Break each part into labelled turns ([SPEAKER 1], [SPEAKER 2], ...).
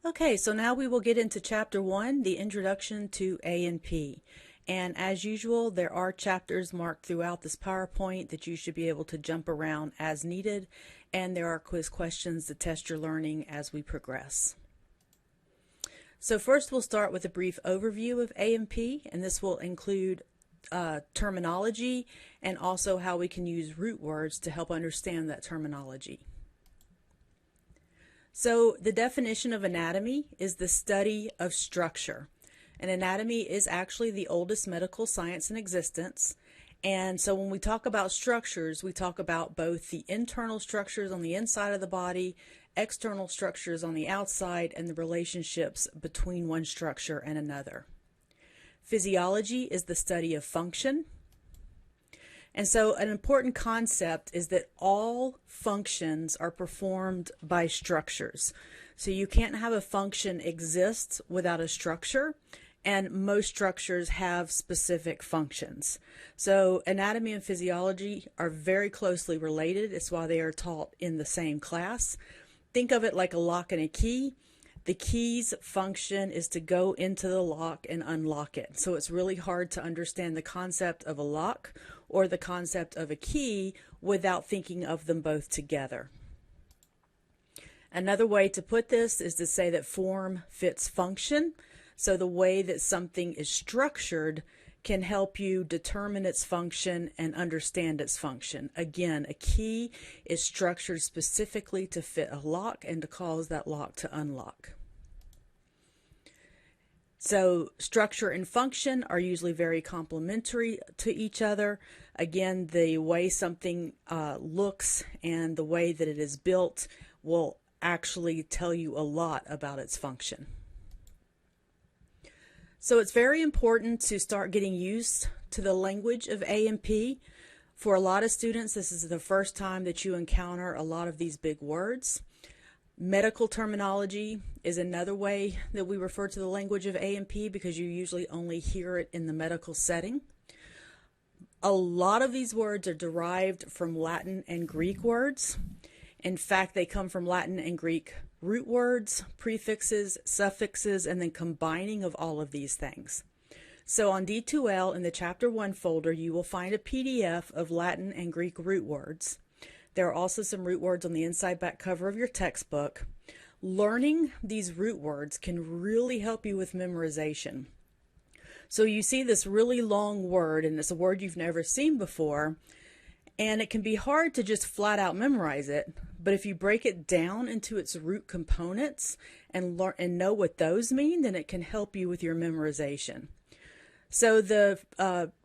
[SPEAKER 1] Okay, so now we will get into Chapter 1, the Introduction to A&P. And as usual, there are chapters marked throughout this PowerPoint that you should be able to jump around as needed, and there are quiz questions to test your learning as we progress. So first we'll start with a brief overview of A&P, and this will include terminology and also how we can use root words to help understand that terminology. So the definition of anatomy is the study of structure. And anatomy is actually the oldest medical science in existence. And so when we talk about structures, we talk about both the internal structures on the inside of the body, external structures on the outside, and the relationships between one structure and another. Physiology is the study of function. And so an important concept is that all functions are performed by structures. So you can't have a function exist without a structure, and most structures have specific functions. So anatomy and physiology are very closely related. It's why they are taught in the same class. Think of it like a lock and a key. The key's function is to go into the lock and unlock it. So it's really hard to understand the concept of a lock or the concept of a key without thinking of them both together. Another way to put this is to say that form fits function. So the way that something is structured can help you determine its function and understand its function. Again, a key is structured specifically to fit a lock and to cause that lock to unlock. So structure and function are usually very complementary to each other. Again, the way something looks and the way that it is built will actually tell you a lot about its function. So it's very important to start getting used to the language of A&P. For a lot of students, this is the first time that you encounter a lot of these big words. Medical terminology is another way that we refer to the language of A&P because you usually only hear it in the medical setting. A lot of these words are derived from Latin and Greek words. In fact, they come from Latin and Greek root words, prefixes, suffixes, and then combining of all of these things. So on D2L in the Chapter 1 folder, you will find a PDF of Latin and Greek root words. There are also some root words on the inside back cover of your textbook. Learning these root words can really help you with memorization. So you see this really long word, and it's a word you've never seen before, and it can be hard to just flat out memorize it, but if you break it down into its root components and learn and know what those mean, then it can help you with your memorization. So the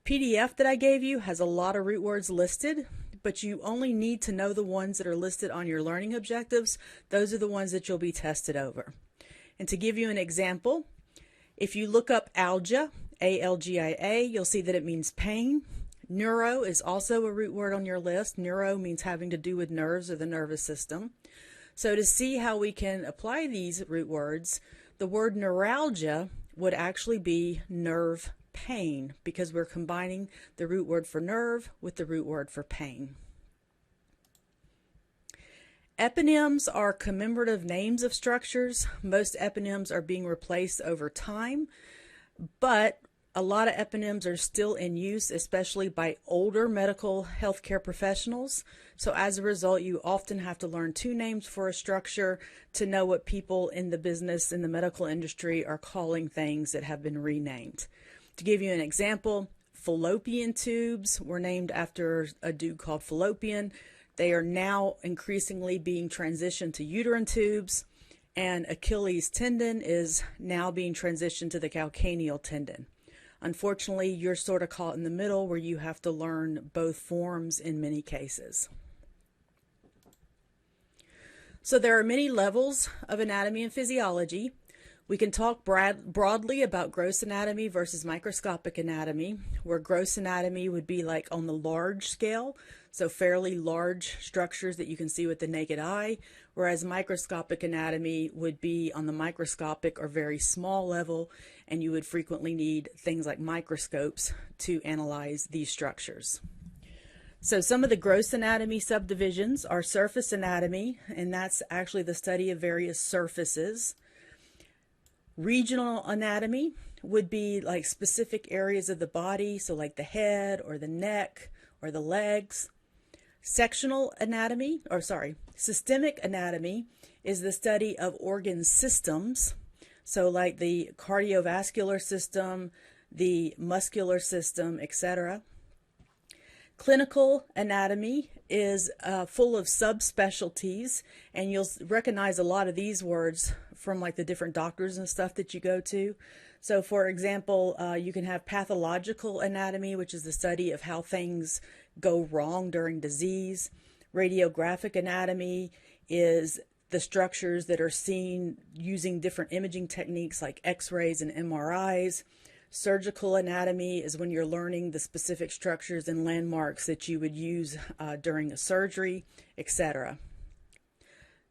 [SPEAKER 1] PDF that I gave you has a lot of root words listed, but you only need to know the ones that are listed on your learning objectives. Those are the ones that you'll be tested over. And to give you an example, if you look up algia, A-L-G-I-A, you'll see that it means pain. Neuro is also a root word on your list. Neuro means having to do with nerves or the nervous system. So to see how we can apply these root words, the word neuralgia would actually be nerve pain because we're combining the root word for nerve with the root word for pain. Eponyms are commemorative names of structures. Most eponyms are being replaced over time, but a lot of eponyms are still in use, especially by older medical healthcare professionals. So as a result, you often have to learn two names for a structure to know what people in the business, in the medical industry, are calling things that have been renamed. To give you an example, fallopian tubes were named after a dude called Fallopian. They are now increasingly being transitioned to uterine tubes, and Achilles tendon is now being transitioned to the calcaneal tendon. Unfortunately, you're sort of caught in the middle where you have to learn both forms in many cases. So there are many levels of anatomy and physiology. We can talk broadly about gross anatomy versus microscopic anatomy, where gross anatomy would be like on the large scale, so fairly large structures that you can see with the naked eye, whereas microscopic anatomy would be on the microscopic or very small level, and you would frequently need things like microscopes to analyze these structures. So some of the gross anatomy subdivisions are surface anatomy, and that's actually the study of various surfaces. Regional anatomy would be like specific areas of the body, so like the head or the neck or the legs. Sectional anatomy, or sorry, systemic anatomy is the study of organ systems, so like the cardiovascular system, the muscular system, etc. Clinical anatomy is full of subspecialties, and you'll recognize a lot of these words from like the different doctors and stuff that you go to. So for example, you can have pathological anatomy, which is the study of how things go wrong during disease. Radiographic anatomy is the structures that are seen using different imaging techniques like x-rays and MRIs. Surgical anatomy is when you're learning the specific structures and landmarks that you would use during a surgery, etc.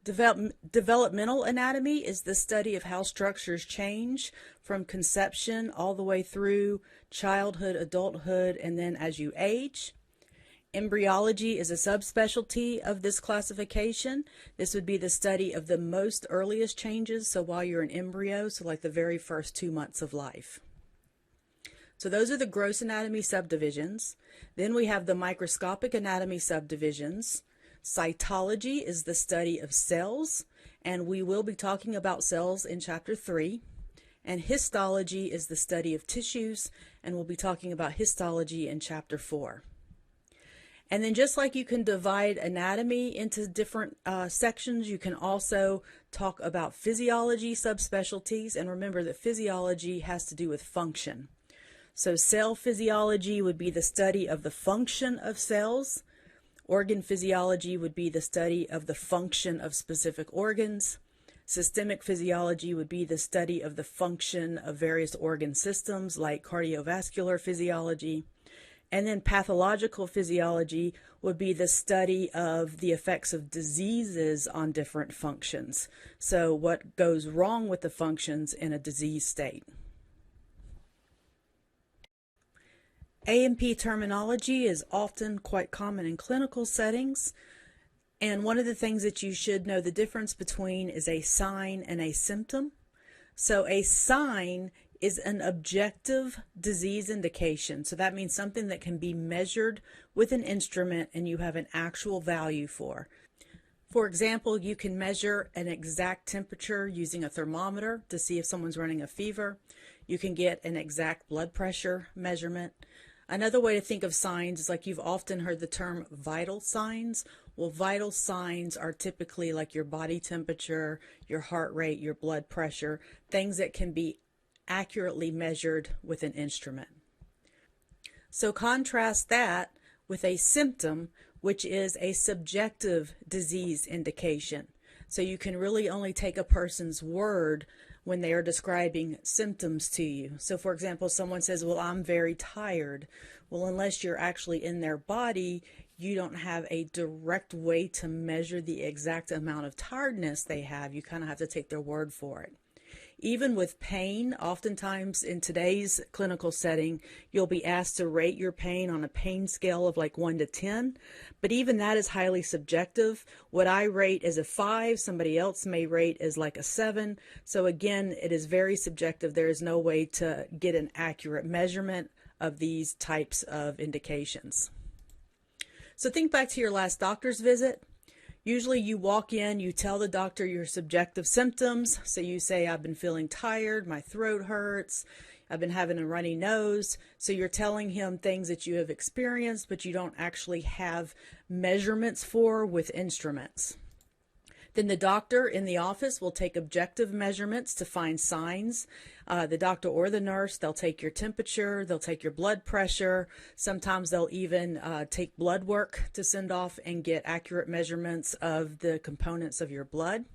[SPEAKER 1] Developmental anatomy is the study of how structures change from conception all the way through childhood, adulthood, and then as you age. Embryology is a subspecialty of this classification. This would be the study of the most earliest changes, so while you're an embryo, so like the very first 2 months of life. So those are the gross anatomy subdivisions. Then we have the microscopic anatomy subdivisions. Cytology is the study of cells, and we will be talking about cells in chapter 3. And histology is the study of tissues, and we'll be talking about histology in chapter 4. And then just like you can divide anatomy into different sections, you can also talk about physiology subspecialties. And remember that physiology has to do with function. So cell physiology would be the study of the function of cells. Organ physiology would be the study of the function of specific organs. Systemic physiology would be the study of the function of various organ systems like cardiovascular physiology. And then pathological physiology would be the study of the effects of diseases on different functions. So what goes wrong with the functions in a disease state. A&P terminology is often quite common in clinical settings, and one of the things that you should know the difference between is a sign and a symptom. So a sign is an objective disease indication, so that means something that can be measured with an instrument and you have an actual value for. For example, you can measure an exact temperature using a thermometer to see if someone's running a fever. You can get an exact blood pressure measurement. Another way to think of signs is like you've often heard the term vital signs. Well, vital signs are typically like your body temperature, your heart rate, your blood pressure, things that can be accurately measured with an instrument. So contrast that with a symptom, which is a subjective disease indication. So you can really only take a person's word when they are describing symptoms to you. So for example, someone says, well, I'm very tired. Well, unless you're actually in their body, you don't have a direct way to measure the exact amount of tiredness they have. You kind of have to take their word for it. Even with pain, oftentimes in today's clinical setting, you'll be asked to rate your pain on a pain scale of like 1 to 10, but even that is highly subjective. What I rate as a 5, somebody else may rate as like a 7. So again, it is very subjective. There is no way to get an accurate measurement of these types of indications. So think back to your last doctor's visit. Usually you walk in, you tell the doctor your subjective symptoms. So you say, I've been feeling tired, my throat hurts, I've been having a runny nose. So you're telling him things that you have experienced, but you don't actually have measurements for with instruments. Then the doctor in the office will take objective measurements to find signs. The doctor or the nurse, they'll take your temperature, they'll take your blood pressure. Sometimes they'll even take blood work to send off and get accurate measurements of the components of your blood.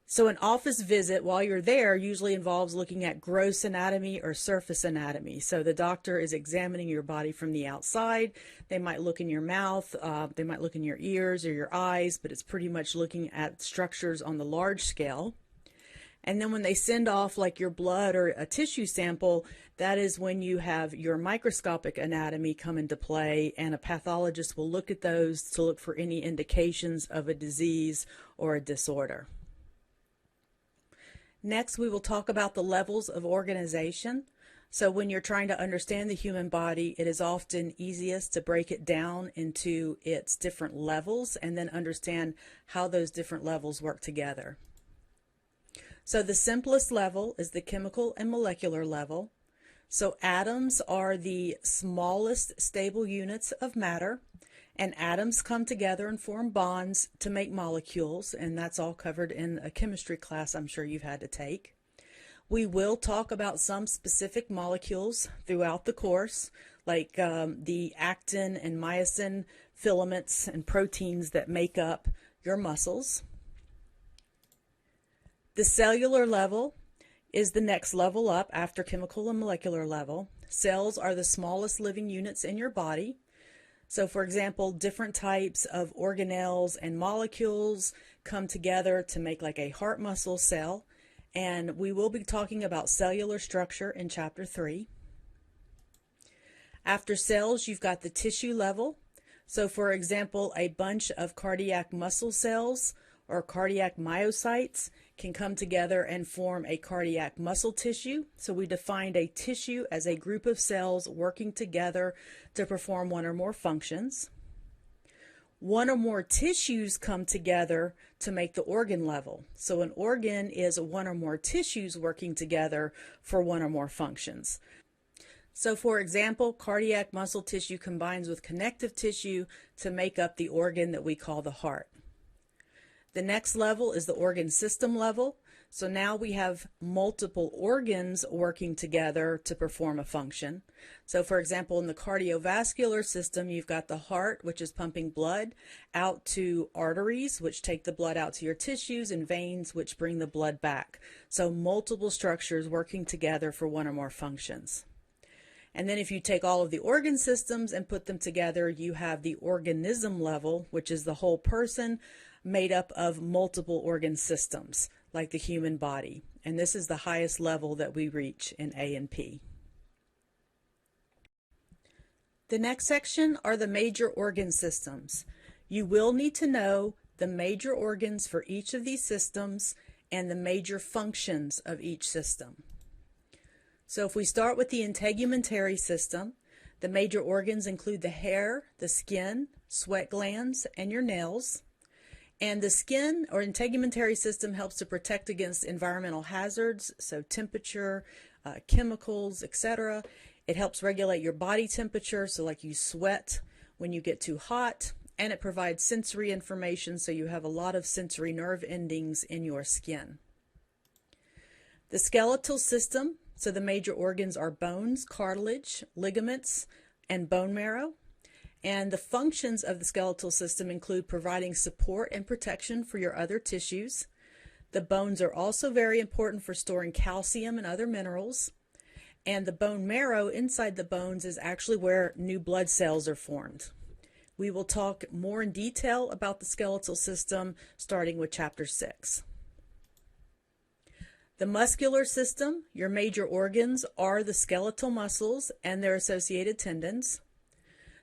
[SPEAKER 1] So an office visit while you're there usually involves looking at gross anatomy or surface anatomy. So the doctor is examining your body from the outside. They might look in your mouth, they might look in your ears or your eyes, but it's pretty much looking at structures on the large scale. And then when they send off like your blood or a tissue sample, that is when you have your microscopic anatomy come into play, and a pathologist will look at those to look for any indications of a disease or a disorder. Next, we will talk about the levels of organization. So when you're trying to understand the human body, it is often easiest to break it down into its different levels and then understand how those different levels work together. So the simplest level is the chemical and molecular level. So atoms are the smallest stable units of matter, and atoms come together and form bonds to make molecules, and that's all covered in a chemistry class I'm sure you've had to take. We will talk about some specific molecules throughout the course, like the actin and myosin filaments and proteins that make up your muscles. The cellular level is the next level up after chemical and molecular level. Cells are the smallest living units in your body. So for example, different types of organelles and molecules come together to make like a heart muscle cell. And we will be talking about cellular structure in Chapter 3. After cells, you've got the tissue level. So for example, a bunch of cardiac muscle cells or cardiac myocytes can come together and form a cardiac muscle tissue. So we defined a tissue as a group of cells working together to perform one or more functions. One or more tissues come together to make the organ level. So an organ is one or more tissues working together for one or more functions. So for example, cardiac muscle tissue combines with connective tissue to make up the organ that we call the heart. The next level is the organ system level. So now we have multiple organs working together to perform a function. So for example, in the cardiovascular system, you've got the heart, which is pumping blood out to arteries, which take the blood out to your tissues, and veins, which bring the blood back. So multiple structures working together for one or more functions. And then if you take all of the organ systems and put them together, you have the organism level, which is the whole person made up of multiple organ systems, like the human body. And this is the highest level that we reach in A&P. The next section are the major organ systems. You will need to know the major organs for each of these systems and the major functions of each system. So if we start with the integumentary system, the major organs include the hair, the skin, sweat glands, and your nails. And the skin or integumentary system helps to protect against environmental hazards, so temperature, chemicals, etc. It helps regulate your body temperature, so like you sweat when you get too hot, and it provides sensory information, so you have a lot of sensory nerve endings in your skin. The skeletal system, so the major organs are bones, cartilage, ligaments, and bone marrow. And the functions of the skeletal system include providing support and protection for your other tissues. The bones are also very important for storing calcium and other minerals. And the bone marrow inside the bones is actually where new blood cells are formed. We will talk more in detail about the skeletal system starting with Chapter 6. The muscular system, your major organs are the skeletal muscles and their associated tendons.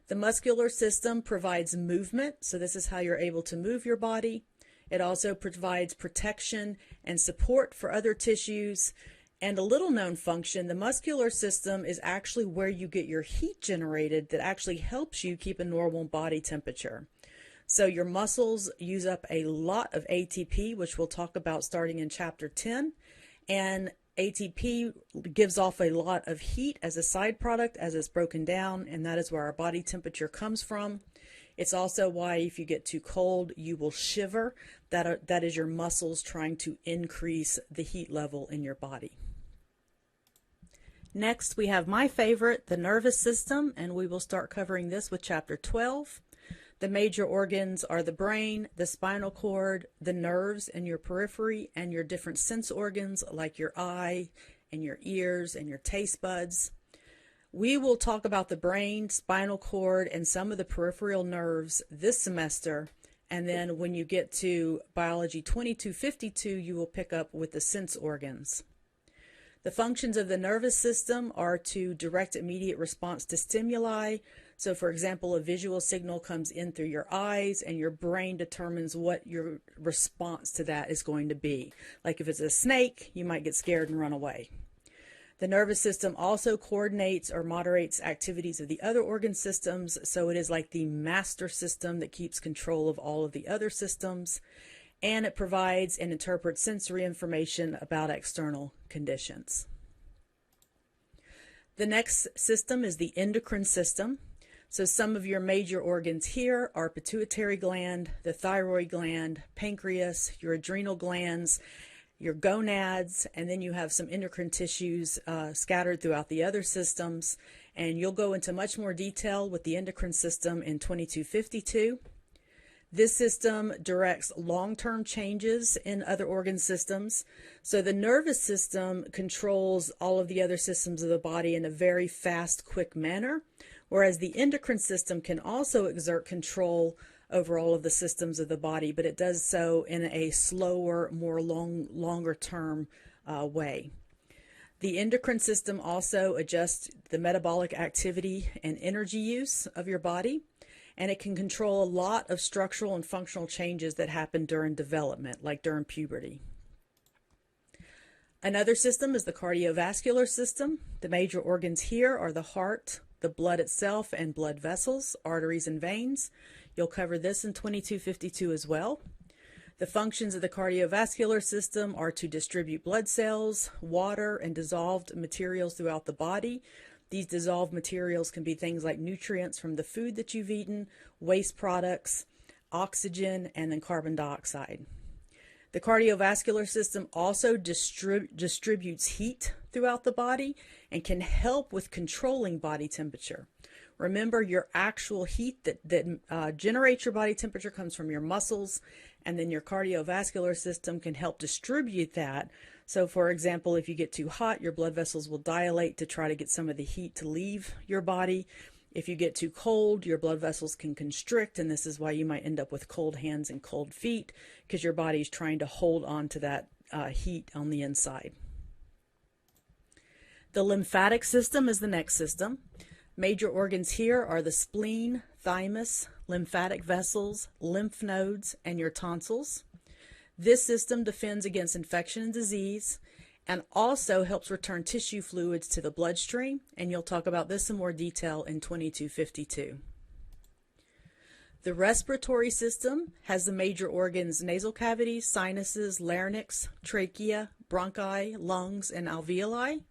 [SPEAKER 1] The muscular system provides movement, so this is how you're able to move your body. It also provides protection and support for other tissues. And a little known function, the muscular system is actually where you get your heat generated that actually helps you keep a normal body temperature. So your muscles use up a lot of ATP, which we'll talk about starting in Chapter 10. And ATP gives off a lot of heat as a side product as it's broken down, and that is where our body temperature comes from. It's also why if you get too cold, you will shiver. That is your muscles trying to increase the heat level in your body. Next, we have my favorite, the nervous system, and we will start covering this with Chapter 12. The major organs are the brain, the spinal cord, the nerves in your periphery, and your different sense organs like your eye and your ears and your taste buds. We will talk about the brain, spinal cord, and some of the peripheral nerves this semester. And then when you get to Biology 2252, you will pick up with the sense organs. The functions of the nervous system are to direct immediate response to stimuli, So for example, a visual signal comes in through your eyes and your brain determines what your response to that is going to be. Like if it's a snake, you might get scared and run away. The nervous system also coordinates or moderates activities of the other organ systems, so it is like the master system that keeps control of all of the other systems, and it provides and interprets sensory information about external conditions. The next system is the endocrine system. So some of your major organs here are pituitary gland, the thyroid gland, pancreas, your adrenal glands, your gonads, and then you have some endocrine tissues scattered throughout the other systems. And you'll go into much more detail with the endocrine system in 2252. This system directs long-term changes in other organ systems. So the nervous system controls all of the other systems of the body in a very fast, quick manner, whereas the endocrine system can also exert control over all of the systems of the body, but it does so in a slower, more longer term way. The endocrine system also adjusts the metabolic activity and energy use of your body, and it can control a lot of structural and functional changes that happen during development, like during puberty. Another system is the cardiovascular system. The major organs here are the heart, the blood itself, and blood vessels, arteries, and veins. You'll cover this in 2252 as well. The functions of the cardiovascular system are to distribute blood cells, water, and dissolved materials throughout the body. These dissolved materials can be things like nutrients from the food that you've eaten, waste products, oxygen, and then carbon dioxide. The cardiovascular system also distributes heat throughout the body and can help with controlling body temperature. Remember, your actual heat that generates your body temperature comes from your muscles, and then your cardiovascular system can help distribute that. So for example, if you get too hot, your blood vessels will dilate to try to get some of the heat to leave your body. If you get too cold, your blood vessels can constrict, and this is why you might end up with cold hands and cold feet, because your body is trying to hold on to that heat on the inside. The lymphatic system is the next system. Major organs here are the spleen, thymus, lymphatic vessels, lymph nodes, and your tonsils. This system defends against infection and disease and also helps return tissue fluids to the bloodstream, and you'll talk about this in more detail in 2252. The respiratory system has the major organs nasal cavities, sinuses, larynx, trachea, bronchi, lungs, and alveoli.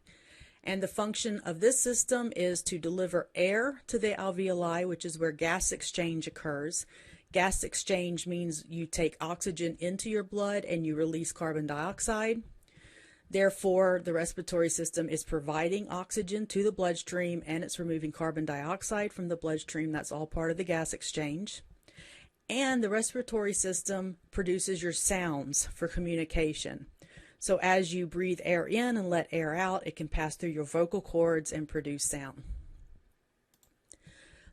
[SPEAKER 1] And the function of this system is to deliver air to the alveoli, which is where gas exchange occurs. Gas exchange means you take oxygen into your blood and you release carbon dioxide. Therefore, the respiratory system is providing oxygen to the bloodstream and it's removing carbon dioxide from the bloodstream. That's all part of the gas exchange. And the respiratory system produces your sounds for communication. So as you breathe air in and let air out, it can pass through your vocal cords and produce sound.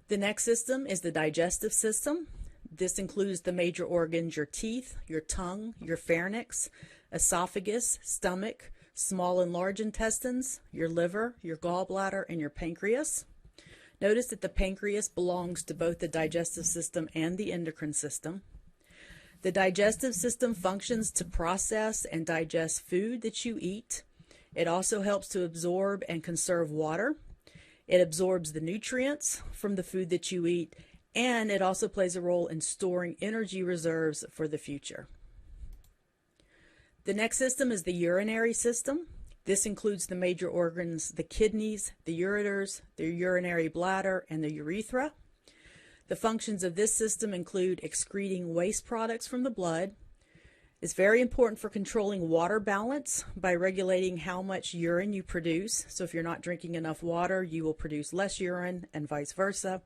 [SPEAKER 1] The next system is the digestive system. This includes the major organs, your teeth, your tongue, your pharynx, esophagus, stomach, small and large intestines, your liver, your gallbladder, and your pancreas. Notice that the pancreas belongs to both the digestive system and the endocrine system. The digestive system functions to process and digest food that you eat. It also helps to absorb and conserve water. It absorbs the nutrients from the food that you eat, and it also plays a role in storing energy reserves for the future. The next system is the urinary system. This includes the major organs, the kidneys, the ureters, the urinary bladder, and the urethra. The functions of this system include excreting waste products from the blood. It's very important for controlling water balance by regulating how much urine you produce. So if you're not drinking enough water, you will produce less urine and vice versa.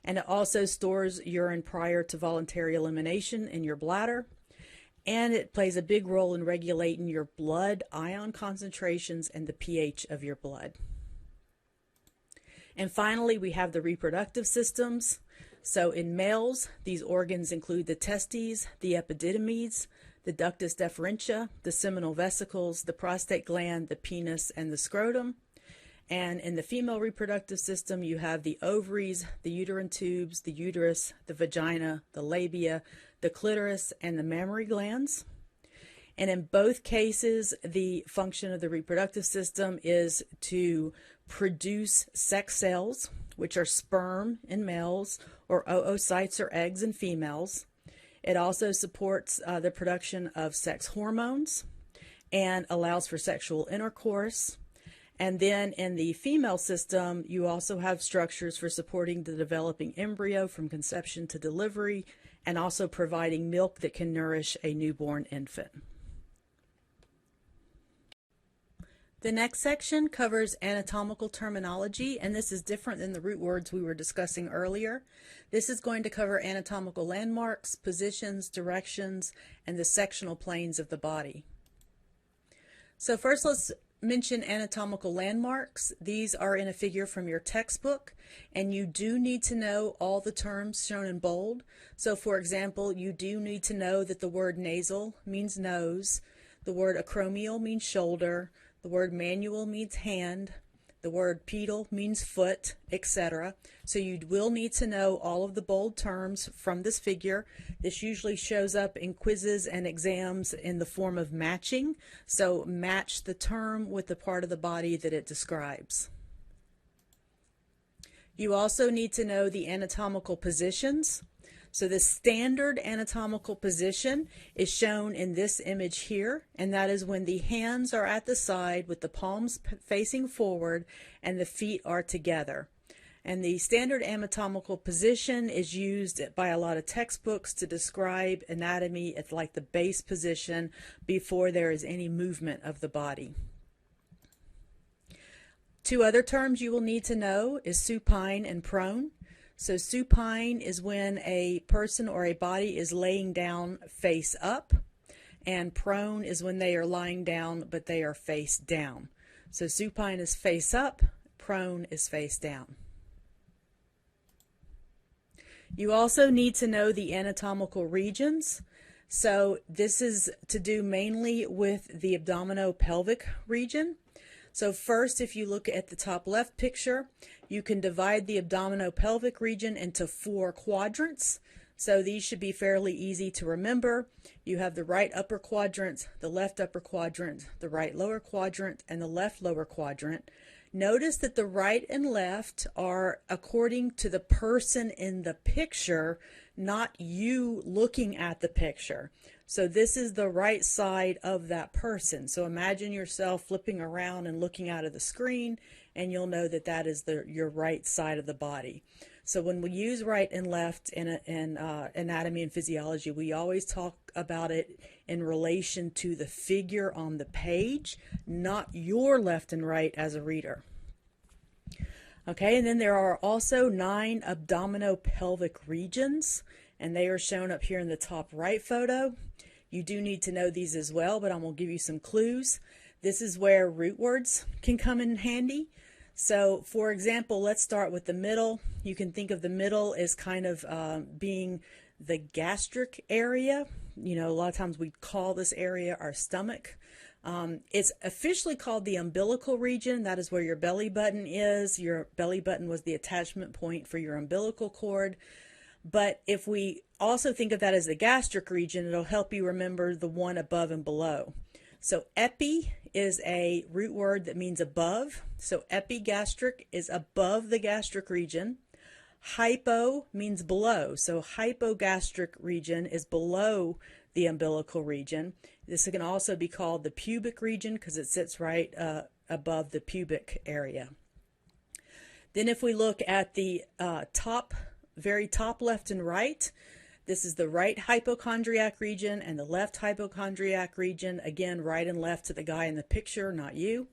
[SPEAKER 1] And it also stores urine prior to voluntary elimination in your bladder. And it plays a big role in regulating your blood ion concentrations and the pH of your blood. And finally, we have the reproductive systems. So in males, these organs include the testes, the epididymes, the ductus deferentia, the seminal vesicles, the prostate gland, the penis, and the scrotum. And in the female reproductive system, you have the ovaries, the uterine tubes, the uterus, the vagina, the labia, the clitoris, and the mammary glands. And in both cases, the function of the reproductive system is to produce sex cells, which are sperm in males, or oocytes or eggs in females. It also supports the production of sex hormones and allows for sexual intercourse. And then in the female system, you also have structures for supporting the developing embryo from conception to delivery, and also providing milk that can nourish a newborn infant. The next section covers anatomical terminology, and this is different than the root words we were discussing earlier. This is going to cover anatomical landmarks, positions, directions, and the sectional planes of the body. So first, let's mention anatomical landmarks. These are in a figure from your textbook, and you do need to know all the terms shown in bold. So for example, you do need to know that the word nasal means nose, the word acromial means shoulder, the word manual means hand, the word pedal means foot, etc. So you will need to know all of the bold terms from this figure. This usually shows up in quizzes and exams in the form of matching. So match the term with the part of the body that it describes. You also need to know the anatomical positions. So the standard anatomical position is shown in this image here, and that is when the hands are at the side with the palms facing forward and the feet are together. And the standard anatomical position is used by a lot of textbooks to describe anatomy at like the base position before there is any movement of the body. Two other terms you will need to know is supine and prone. So supine is when a person or a body is laying down face up, and prone is when they are lying down but they are face down. So supine is face up, prone is face down. You also need to know the anatomical regions. So this is to do mainly with the abdominopelvic region. So first, if you look at the top left picture, you can divide the abdominopelvic region into 4 quadrants. So these should be fairly easy to remember. You have the right upper quadrant, the left upper quadrant, the right lower quadrant, and the left lower quadrant. Notice that the right and left are according to the person in the picture, not you looking at the picture. So this is the right side of that person. So imagine yourself flipping around and looking out of the screen, and you'll know that that is your right side of the body. So when we use right and left in anatomy and physiology, we always talk about it in relation to the figure on the page, not your left and right as a reader. Okay, and then there are also 9 abdominopelvic regions, and they are shown up here in the top right photo. You do need to know these as well, but I'm going to give you some clues. This is where root words can come in handy. So for example, let's start with the middle. You can think of the middle as kind of being the gastric area. You know, a lot of times we call this area our stomach. It's officially called the umbilical region. That is where your belly button is. Your belly button was the attachment point for your umbilical cord. But if we also think of that as the gastric region, it'll help you remember the one above and below. So epi is a root word that means above. So epigastric is above the gastric region. Hypo means below. So hypogastric region is below the umbilical region. This can also be called the pubic region because it sits right above the pubic area. Then if we look at the very top left and right, this is the right hypochondriac region and the left hypochondriac region. Again, right and left to the guy in the picture, not you.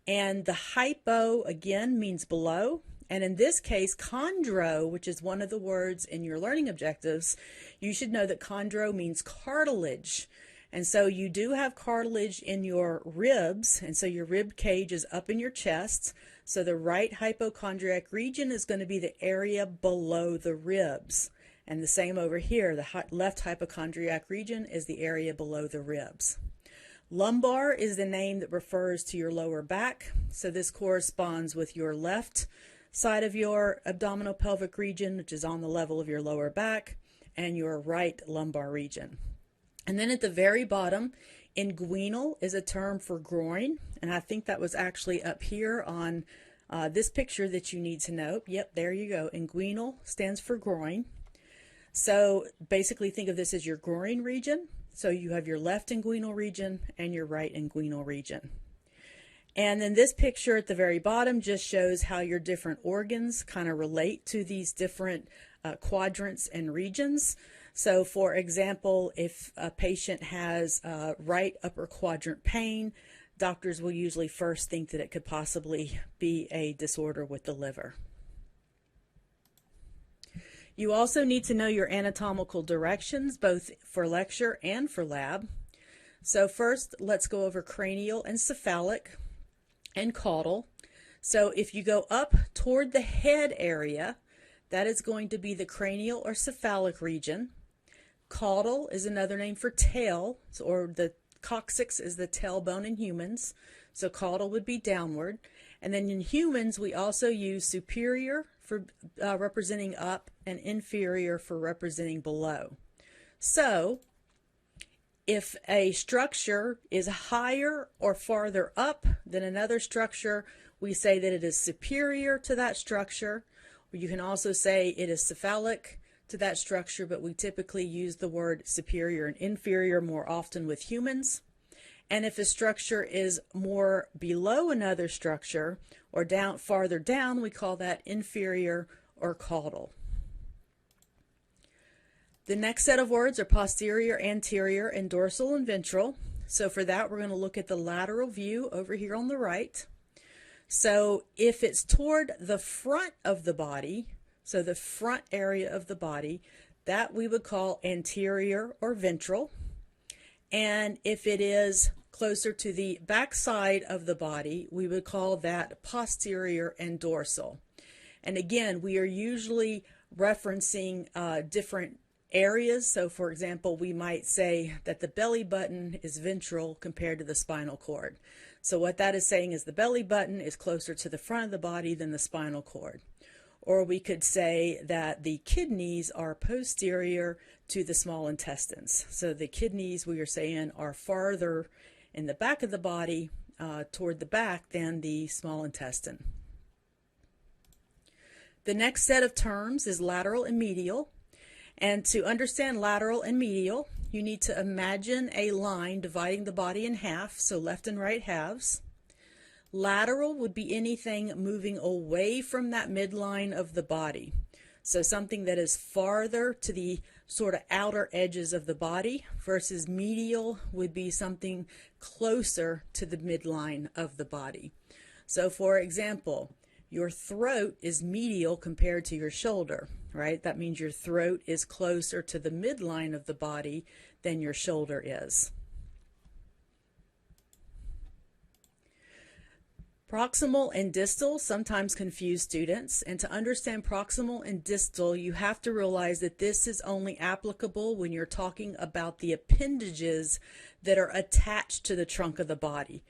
[SPEAKER 1] And the hypo, again, means below. And in this case, chondro, which is one of the words in your learning objectives, you should know that chondro means cartilage. And so you do have cartilage in your ribs, and so your rib cage is up in your chest. So the right hypochondriac region is going to be the area below the ribs. And the same over here, the left hypochondriac region is the area below the ribs. Lumbar is the name that refers to your lower back. So this corresponds with your left side of your abdominal pelvic region, which is on the level of your lower back, and your right lumbar region. And then at the very bottom, inguinal is a term for groin, and I think that was actually up here on this picture that you need to know. Yep, there you go. Inguinal stands for groin. So basically think of this as your groin region. So you have your left inguinal region and your right inguinal region. And then this picture at the very bottom just shows how your different organs kind of relate to these different quadrants and regions. So for example, if a patient has right upper quadrant pain, doctors will usually first think that it could possibly be a disorder with the liver. You also need to know your anatomical directions, both for lecture and for lab. So first, let's go over cranial and cephalic and caudal. So if you go up toward the head area, that is going to be the cranial or cephalic region. Caudal is another name for tail, or the coccyx is the tailbone in humans. So caudal would be downward. And then in humans, we also use superior for representing up and inferior for representing below. So if a structure is higher or farther up than another structure, we say that it is superior to that structure. Or you can also say it is cephalic to that structure, but we typically use the word superior and inferior more often with humans. And if a structure is more below another structure or down farther down, we call that inferior or caudal. The next set of words are posterior, anterior, and dorsal and ventral. So for that, we're going to look at the lateral view over here on the right. So if it's toward the front of the body, so the front area of the body, that we would call anterior or ventral. And if it is closer to the back side of the body, we would call that posterior and dorsal. And again, we are usually referencing different areas. So for example, we might say that the belly button is ventral compared to the spinal cord. So what that is saying is the belly button is closer to the front of the body than the spinal cord. Or we could say that the kidneys are posterior to the small intestines. So the kidneys, we are saying, are farther in the back of the body, toward the back, than the small intestine. The next set of terms is lateral and medial. And to understand lateral and medial, you need to imagine a line dividing the body in half, so left and right halves. Lateral would be anything moving away from that midline of the body. So something that is farther to the sort of outer edges of the body, versus medial would be something closer to the midline of the body. So for example, your throat is medial compared to your shoulder, right? That means your throat is closer to the midline of the body than your shoulder is. Proximal and distal sometimes confuse students, and to understand proximal and distal, you have to realize that this is only applicable when you're talking about the appendages that are attached to the trunk of the body.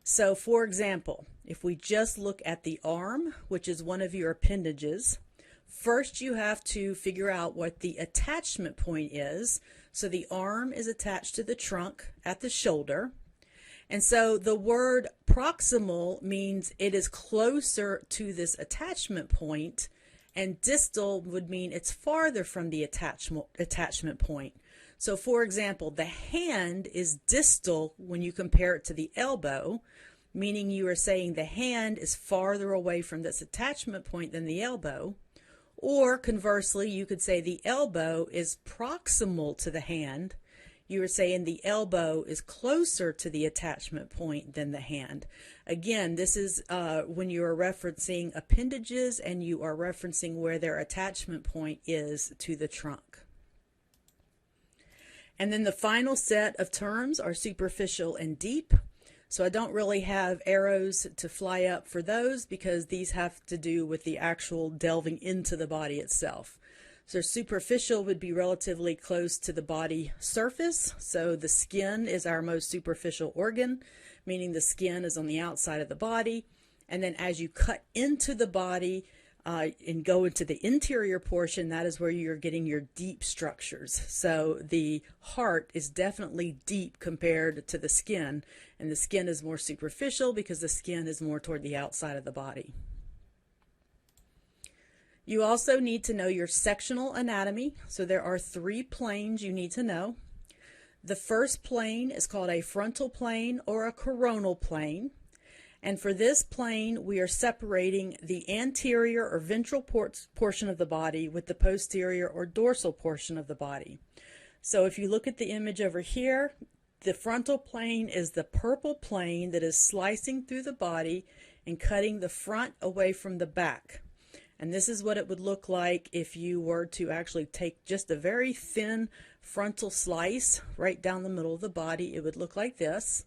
[SPEAKER 1] So for example, if we just look at the arm, which is one of your appendages, first you have to figure out what the attachment point is. So the arm is attached to the trunk at the shoulder. And so the word proximal means it is closer to this attachment point, and distal would mean it's farther from the attachment point. So for example, the hand is distal when you compare it to the elbow, meaning you are saying the hand is farther away from this attachment point than the elbow. Or conversely, you could say the elbow is proximal to the hand. You are saying the elbow is closer to the attachment point than the hand. Again, this is when you are referencing appendages and you are referencing where their attachment point is to the trunk. And then the final set of terms are superficial and deep. So I don't really have arrows to fly up for those because these have to do with the actual delving into the body itself. So superficial would be relatively close to the body surface. So the skin is our most superficial organ, meaning the skin is on the outside of the body. And then as you cut into the body and go into the interior portion, that is where you're getting your deep structures. So the heart is definitely deep compared to the skin, and the skin is more superficial because the skin is more toward the outside of the body. You also need to know your sectional anatomy. So there are 3 planes you need to know. The first plane is called a frontal plane or a coronal plane. And for this plane, we are separating the anterior or ventral portion of the body with the posterior or dorsal portion of the body. So if you look at the image over here, the frontal plane is the purple plane that is slicing through the body and cutting the front away from the back. And this is what it would look like if you were to actually take just a very thin frontal slice right down the middle of the body. It would look like this.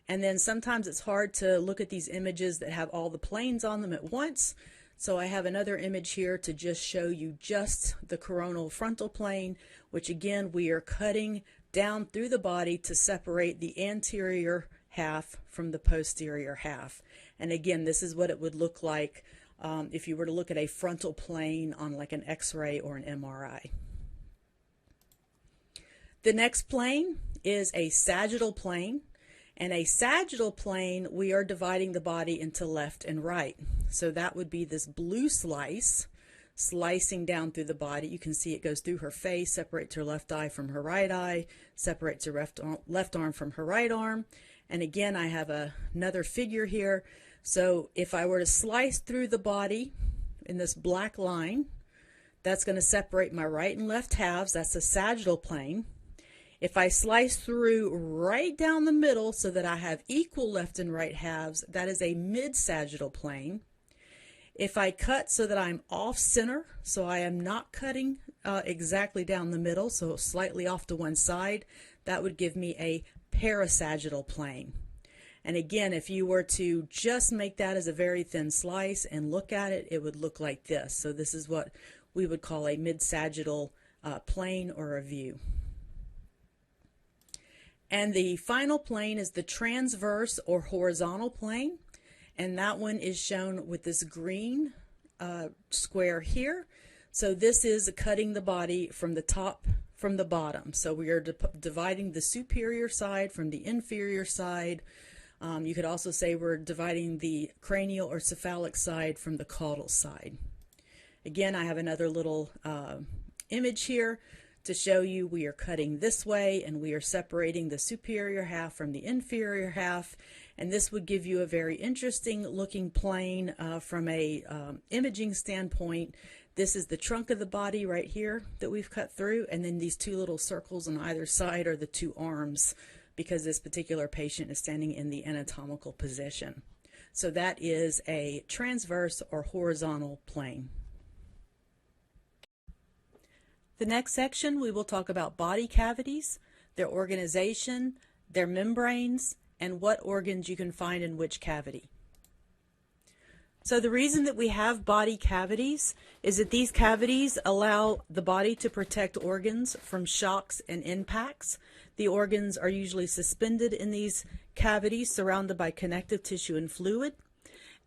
[SPEAKER 1] And then sometimes it's hard to look at these images that have all the planes on them at once. So I have another image here to just show you just the coronal frontal plane, which again, we are cutting down through the body to separate the anterior half from the posterior half. And again, this is what it would look like if you were to look at a frontal plane on like an X-ray or an MRI. The next plane is a sagittal plane. And a sagittal plane, we are dividing the body into left and right. So that would be this blue slice, slicing down through the body. You can see it goes through her face, separates her left eye from her right eye, separates her left arm from her right arm. And again, I have another figure here. So if I were to slice through the body in this black line, that's going to separate my right and left halves. That's a sagittal plane. If I slice through right down the middle so that I have equal left and right halves, that is a mid-sagittal plane. If I cut so that I'm off center, so I am not cutting exactly down the middle, so slightly off to one side, that would give me a parasagittal plane. And again, if you were to just make that as a very thin slice and look at it, it would look like this. So this is what we would call a mid-sagittal plane or a view. And the final plane is the transverse or horizontal plane, and that one is shown with this green square here. So this is cutting the body from the top from the bottom. So we are dividing the superior side from the inferior side. You could also say we're dividing the cranial or cephalic side from the caudal side. Again, I have another little image here to show you we are cutting this way and we are separating the superior half from the inferior half, and this would give you a very interesting looking plane from a imaging standpoint. This is the trunk of the body right here that we've cut through, and then these 2 little circles on either side are the 2 arms because this particular patient is standing in the anatomical position. So that is a transverse or horizontal plane. The next section, we will talk about body cavities, their organization, their membranes, and what organs you can find in which cavity. So the reason that we have body cavities is that these cavities allow the body to protect organs from shocks and impacts. The organs are usually suspended in these cavities, surrounded by connective tissue and fluid.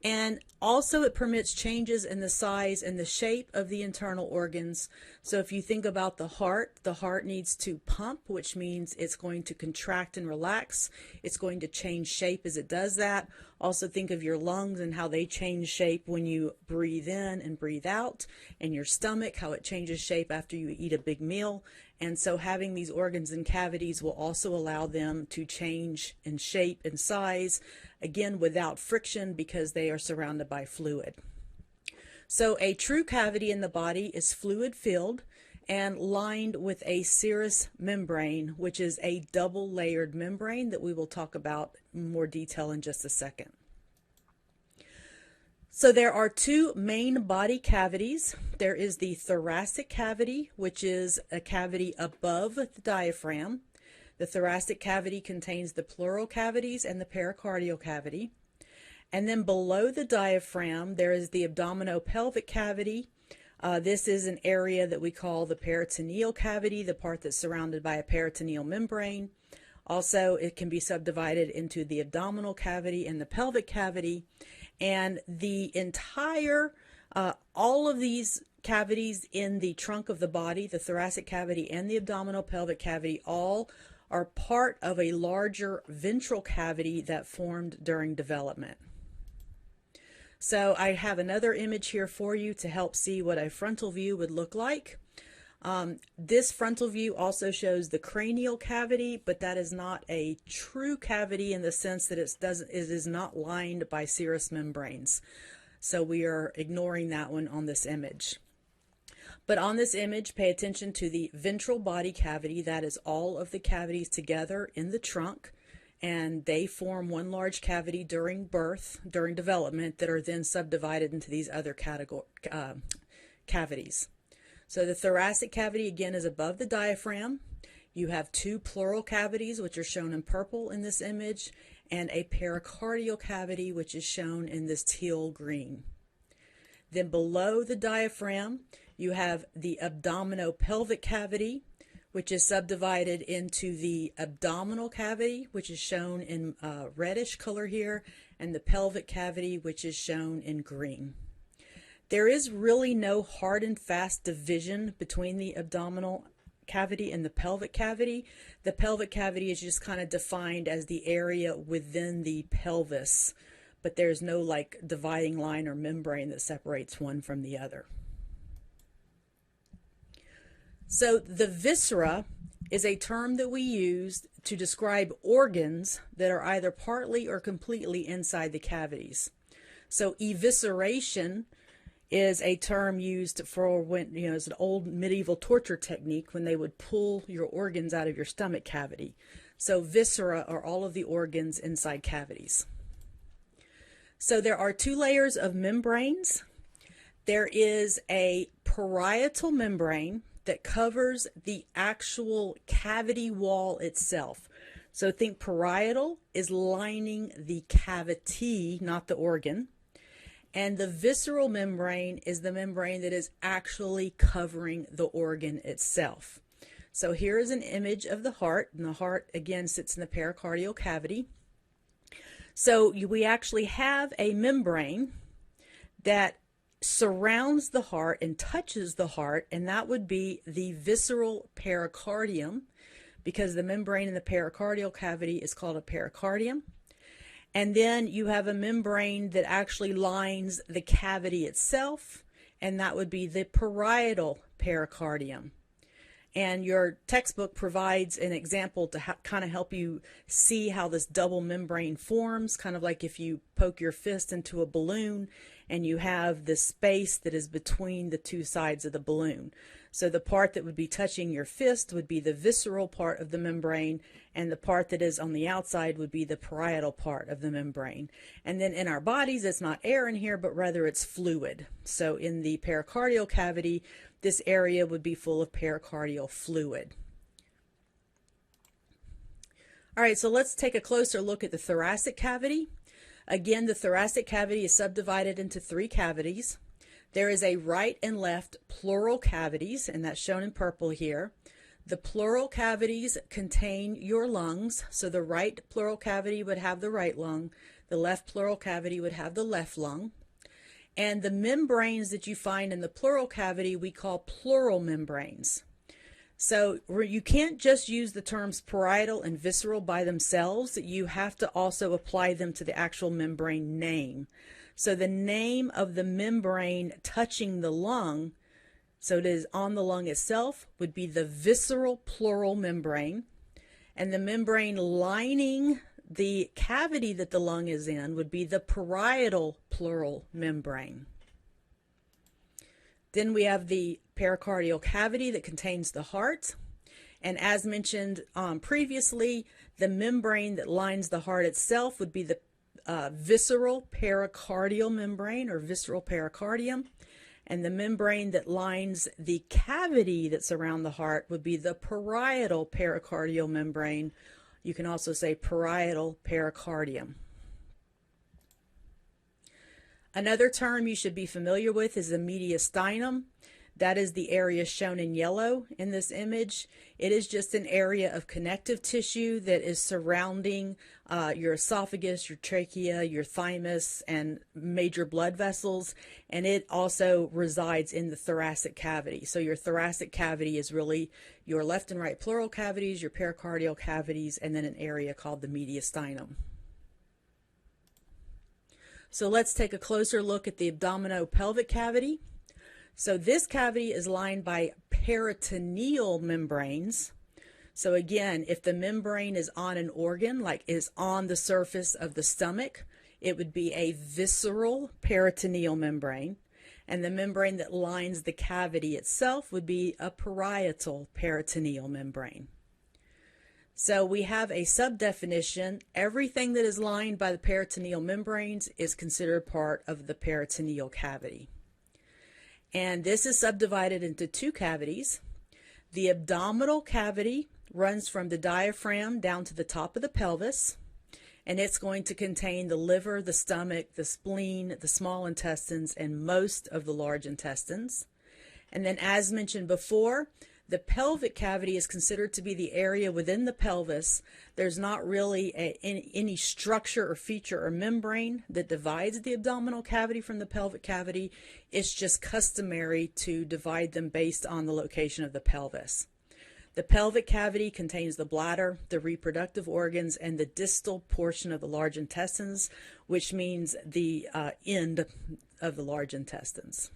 [SPEAKER 1] And also it permits changes in the size and the shape of the internal organs. So if you think about the heart needs to pump, which means it's going to contract and relax. It's going to change shape as it does that. Also think of your lungs and how they change shape when you breathe in and breathe out, and your stomach, how it changes shape after you eat a big meal. And so having these organs and cavities will also allow them to change in shape and size, again without friction because they are surrounded by fluid. So a true cavity in the body is fluid filled and lined with a serous membrane, which is a double layered membrane that we will talk about in more detail in just a second. So there are 2 main body cavities. There is the thoracic cavity, which is a cavity above the diaphragm. The thoracic cavity contains the pleural cavities and the pericardial cavity. And then below the diaphragm, there is the abdominopelvic cavity. This is an area that we call the peritoneal cavity, the part that's surrounded by a peritoneal membrane. Also, it can be subdivided into the abdominal cavity and the pelvic cavity. And the entire, all of these cavities in the trunk of the body, the thoracic cavity and the abdominal pelvic cavity, all are part of a larger ventral cavity that formed during development. So I have another image here for you to help see what a frontal view would look like. This frontal view also shows the cranial cavity, but that is not a true cavity in the sense that it is not lined by serous membranes. So we are ignoring that one on this image. But on this image, pay attention to the ventral body cavity. That is all of the cavities together in the trunk, and they form one large cavity during birth, during development, that are then subdivided into these other cavities. So the thoracic cavity, again, is above the diaphragm. You have two pleural cavities, which are shown in purple in this image, and a pericardial cavity, which is shown in this teal green. Then below the diaphragm, you have the abdominopelvic cavity, which is subdivided into the abdominal cavity, which is shown in reddish color here, and the pelvic cavity, which is shown in green. There is really no hard and fast division between the abdominal cavity and the pelvic cavity. The pelvic cavity is just kind of defined as the area within the pelvis, but there's no like dividing line or membrane that separates one from the other. So the viscera is a term that we use to describe organs that are either partly or completely inside the cavities. So evisceration is a term used for when, it's an old medieval torture technique when they would pull your organs out of your stomach cavity. So viscera are all of the organs inside cavities. So there are two layers of membranes. There is a parietal membrane that covers the actual cavity wall itself. So think parietal is lining the cavity, not the organ. And the visceral membrane is the membrane that is actually covering the organ itself. So here is an image of the heart, and the heart again sits in the pericardial cavity. So we actually have a membrane that surrounds the heart and touches the heart, and that would be the visceral pericardium, because the membrane in the pericardial cavity is called a pericardium. And then you have a membrane that actually lines the cavity itself, and that would be the parietal pericardium. And your textbook provides an example to kind of help you see how this double membrane forms, kind of like if you poke your fist into a balloon and you have the space that is between the two sides of the balloon. So the part that would be touching your fist would be the visceral part of the membrane, and the part that is on the outside would be the parietal part of the membrane. And then in our bodies, it's not air in here, but rather it's fluid. So in the pericardial cavity, this area would be full of pericardial fluid. All right, so let's take a closer look at the thoracic cavity. Again, the thoracic cavity is subdivided into three cavities. There is a right and left pleural cavities, and that's shown in purple here. The pleural cavities contain your lungs, so the right pleural cavity would have the right lung, the left pleural cavity would have the left lung. And the membranes that you find in the pleural cavity we call pleural membranes. So you can't just use the terms parietal and visceral by themselves, you have to also apply them to the actual membrane name. So the name of the membrane touching the lung, so it is on the lung itself, would be the visceral pleural membrane. And the membrane lining the cavity that the lung is in would be the parietal pleural membrane. Then we have the pericardial cavity that contains the heart. And as mentioned previously, the membrane that lines the heart itself would be the visceral pericardial membrane, or visceral pericardium. And the membrane that lines the cavity that's around the heart would be the parietal pericardial membrane. You can also say parietal pericardium. Another term you should be familiar with is the mediastinum. That is the area shown in yellow in this image. It is just an area of connective tissue that is surrounding your esophagus, your trachea, your thymus, and major blood vessels. And it also resides in the thoracic cavity. So your thoracic cavity is really your left and right pleural cavities, your pericardial cavities, and then an area called the mediastinum. So let's take a closer look at the abdominopelvic cavity. So this cavity is lined by peritoneal membranes. So again, if the membrane is on an organ, like is on the surface of the stomach, it would be a visceral peritoneal membrane. And the membrane that lines the cavity itself would be a parietal peritoneal membrane. So we have a subdefinition. Everything that is lined by the peritoneal membranes is considered part of the peritoneal cavity. And this is subdivided into two cavities. The abdominal cavity runs from the diaphragm down to the top of the pelvis, and it's going to contain the liver, the stomach, the spleen, the small intestines, and most of the large intestines. And then, as mentioned before, the pelvic cavity is considered to be the area within the pelvis. There's not really any structure or feature or membrane that divides the abdominal cavity from the pelvic cavity. It's just customary to divide them based on the location of the pelvis. The pelvic cavity contains the bladder, the reproductive organs, and the distal portion of the large intestines, which means the end of the large intestines.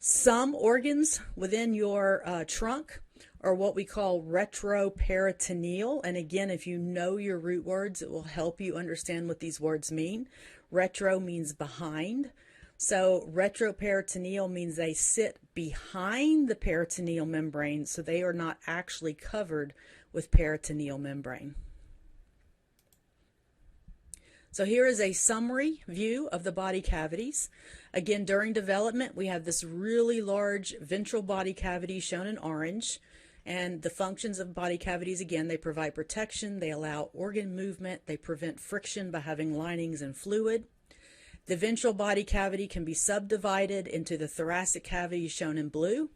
[SPEAKER 1] Some organs within your trunk are what we call retroperitoneal. And again, if you know your root words, it will help you understand what these words mean. Retro means behind. So retroperitoneal means they sit behind the peritoneal membrane, so they are not actually covered with peritoneal membrane. So here is a summary view of the body cavities. Again, during development, we have this really large ventral body cavity shown in orange. And the functions of body cavities, again, they provide protection, they allow organ movement, they prevent friction by having linings and fluid. The ventral body cavity can be subdivided into the thoracic cavity shown in blue.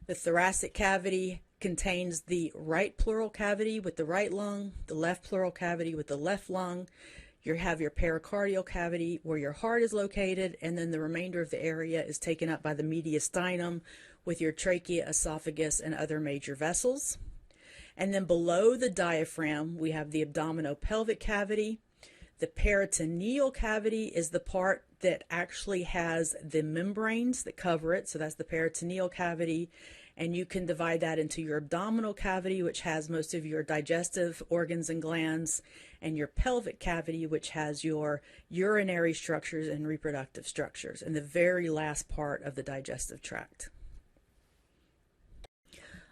[SPEAKER 1] The thoracic cavity contains the right pleural cavity with the right lung, the left pleural cavity with the left lung. You have your pericardial cavity where your heart is located, and then the remainder of the area is taken up by the mediastinum with your trachea, esophagus, and other major vessels. And then below the diaphragm, we have the abdominopelvic cavity. The peritoneal cavity is the part that actually has the membranes that cover it, so that's the peritoneal cavity. And you can divide that into your abdominal cavity, which has most of your digestive organs and glands, and your pelvic cavity, which has your urinary structures and reproductive structures, and the very last part of the digestive tract.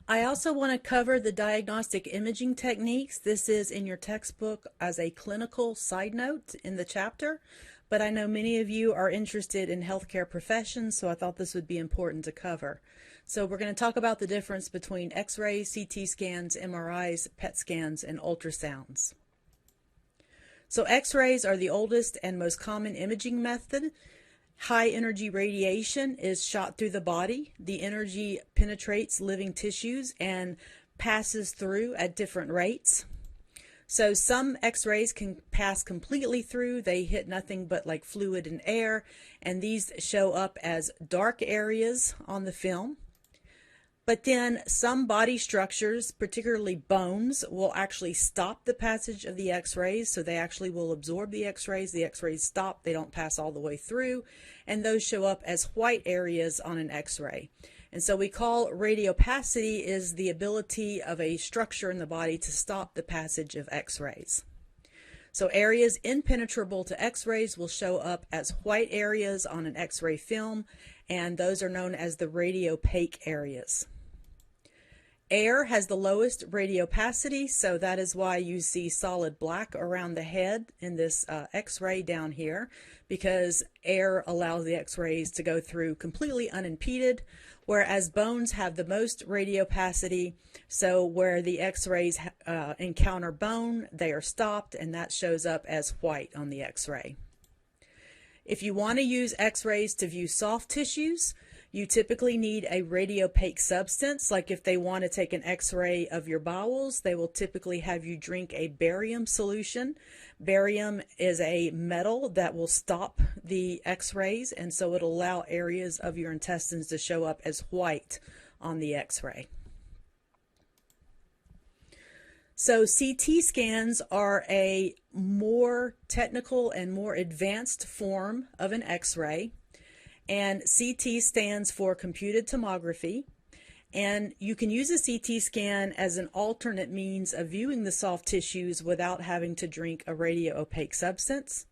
[SPEAKER 1] I also want to cover the diagnostic imaging techniques. This is in your textbook as a clinical side note in the chapter, but I know many of you are interested in healthcare professions, so I thought this would be important to cover. So we're going to talk about the difference between X-rays, CT scans, MRIs, PET scans, and ultrasounds. So X-rays are the oldest and most common imaging method. High energy radiation is shot through the body. The energy penetrates living tissues and passes through at different rates. So some X-rays can pass completely through. They hit nothing but like fluid and air, and these show up as dark areas on the film. But then some body structures, particularly bones, will actually stop the passage of the X-rays. So they actually will absorb the X-rays. The X-rays stop. They don't pass all the way through. And those show up as white areas on an X-ray. And so we call radiopacity is the ability of a structure in the body to stop the passage of X-rays. So areas impenetrable to X-rays will show up as white areas on an X-ray film, and those are known as the radiopaque areas. Air has the lowest radiopacity, so that is why you see solid black around the head in this X-ray down here, because air allows the X-rays to go through completely unimpeded, whereas bones have the most radiopacity. So where the X-rays encounter bone, they are stopped, and that shows up as white on the X-ray. If you want to use x-rays to view soft tissues, you typically need a radiopaque substance. Like if they want to take an x-ray of your bowels, they will typically have you drink a barium solution. Barium is a metal that will stop the x-rays, and so it'll allow areas of your intestines to show up as white on the x-ray. So CT scans are a more technical and more advanced form of an x-ray. And CT stands for computed tomography, and you can use a CT scan as an alternate means of viewing the soft tissues without having to drink a radio-opaque substance.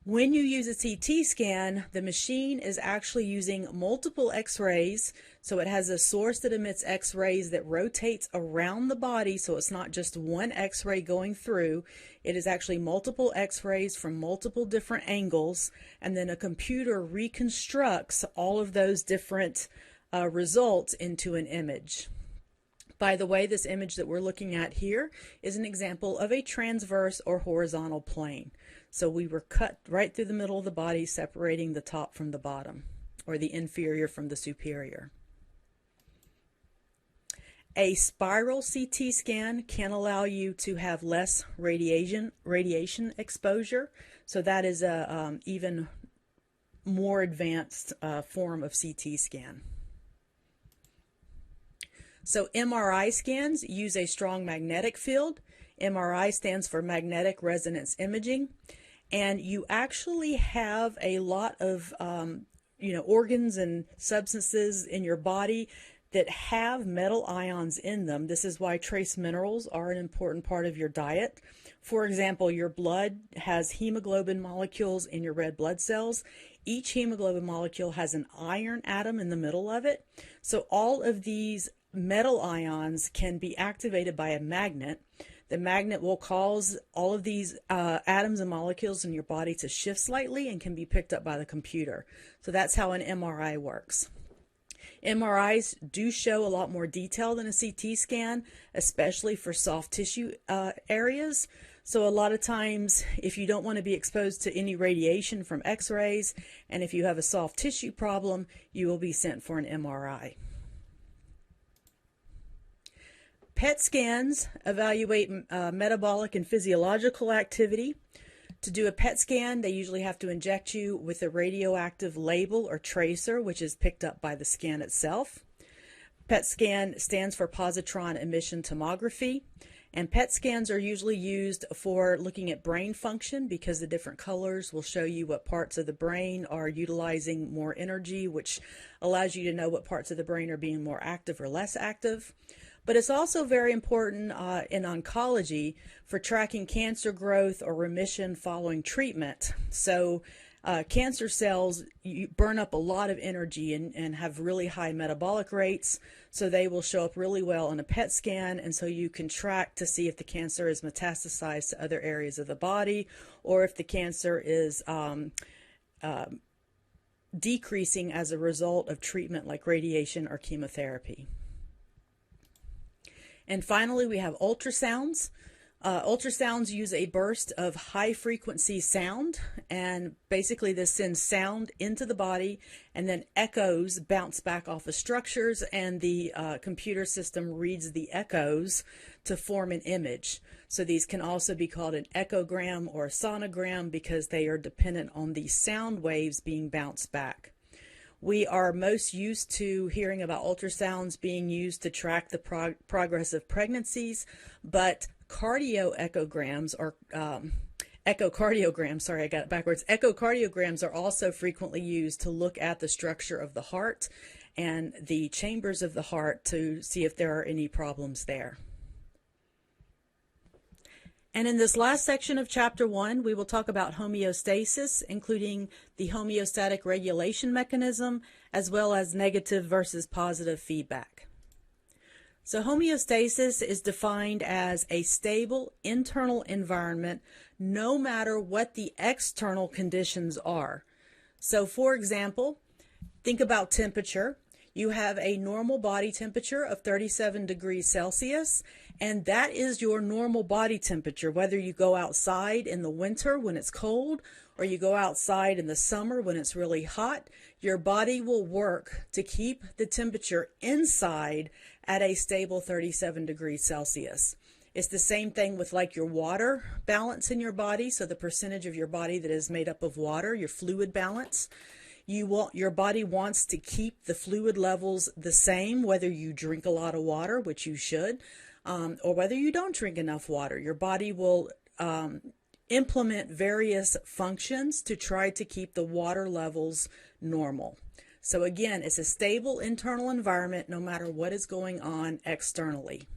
[SPEAKER 1] When you use a CT scan, the machine is actually using multiple x-rays, so it has a source that emits x-rays that rotates around the body, so it's not just one x-ray going through. It is actually multiple x-rays from multiple different angles, and then a computer reconstructs all of those different results into an image. By the way, this image that we're looking at here is an example of a transverse or horizontal plane. So we were cut right through the middle of the body, separating the top from the bottom, or the inferior from the superior. A spiral CT scan can allow you to have less radiation exposure. So that is a even more advanced form of CT scan. So MRI scans use a strong magnetic field. MRI stands for magnetic resonance imaging. And you actually have a lot of organs and substances in your body that have metal ions in them. This is why trace minerals are an important part of your diet. For example, your blood has hemoglobin molecules in your red blood cells. Each hemoglobin molecule has an iron atom in the middle of it. So all of these metal ions can be activated by a magnet. The magnet will cause all of these atoms and molecules in your body to shift slightly and can be picked up by the computer. So that's how an MRI works. MRIs do show a lot more detail than a CT scan, especially for soft tissue areas. So a lot of times, if you don't want to be exposed to any radiation from x-rays, and if you have a soft tissue problem, you will be sent for an MRI. PET scans evaluate metabolic and physiological activity. To do a PET scan, they usually have to inject you with a radioactive label or tracer, which is picked up by the scan itself. PET scan stands for positron emission tomography, and PET scans are usually used for looking at brain function because the different colors will show you what parts of the brain are utilizing more energy, which allows you to know what parts of the brain are being more active or less active. But it's also very important in oncology for tracking cancer growth or remission following treatment. So cancer cells burn up a lot of energy and have really high metabolic rates, so they will show up really well on a PET scan, and so you can track to see if the cancer is metastasized to other areas of the body or if the cancer is decreasing as a result of treatment like radiation or chemotherapy. And finally, we have ultrasounds. Ultrasounds use a burst of high-frequency sound, and basically this sends sound into the body, and then echoes bounce back off of structures, and the computer system reads the echoes to form an image. So these can also be called an echogram or a sonogram because they are dependent on the sound waves being bounced back. We are most used to hearing about ultrasounds being used to track the progress of pregnancies, but echocardiograms, sorry, I got it backwards. Echocardiograms are also frequently used to look at the structure of the heart and the chambers of the heart to see if there are any problems there. And in this last section of Chapter 1, we will talk about homeostasis, including the homeostatic regulation mechanism, as well as negative versus positive feedback. So homeostasis is defined as a stable internal environment, no matter what the external conditions are. So for example, think about temperature. You have a normal body temperature of 37 degrees Celsius, and that is your normal body temperature, whether you go outside in the winter when it's cold or you go outside in the summer when it's really hot. Your body will work to keep the temperature inside at a stable 37 degrees Celsius. It's the same thing with like your water balance in your body, so the percentage of your body that is made up of water, your fluid balance. Your body wants to keep the fluid levels the same, whether you drink a lot of water, which you should, or whether you don't drink enough water. Your body will implement various functions to try to keep the water levels normal. So again, it's a stable internal environment no matter what is going on externally.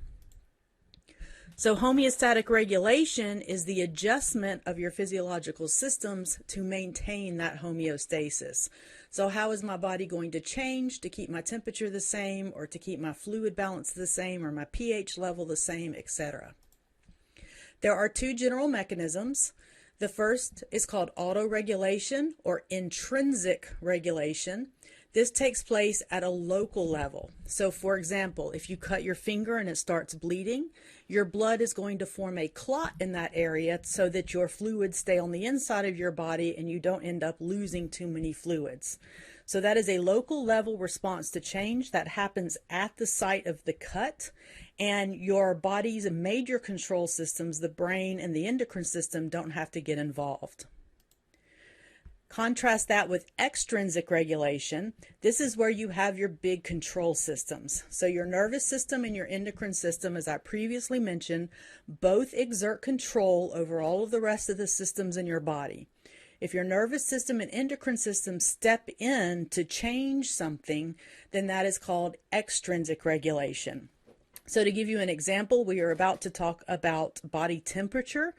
[SPEAKER 1] So homeostatic regulation is the adjustment of your physiological systems to maintain that homeostasis. So how is my body going to change to keep my temperature the same, or to keep my fluid balance the same, or my pH level the same, etc.? There are two general mechanisms. The first is called autoregulation or intrinsic regulation. This takes place at a local level. So for example, if you cut your finger and it starts bleeding, your blood is going to form a clot in that area so that your fluids stay on the inside of your body and you don't end up losing too many fluids. So that is a local level response to change that happens at the site of the cut, and your body's major control systems, the brain and the endocrine system, don't have to get involved. Contrast that with extrinsic regulation. This is where you have your big control systems. So your nervous system and your endocrine system, as I previously mentioned, both exert control over all of the rest of the systems in your body. If your nervous system and endocrine system step in to change something, then that is called extrinsic regulation. So to give you an example, we are about to talk about body temperature.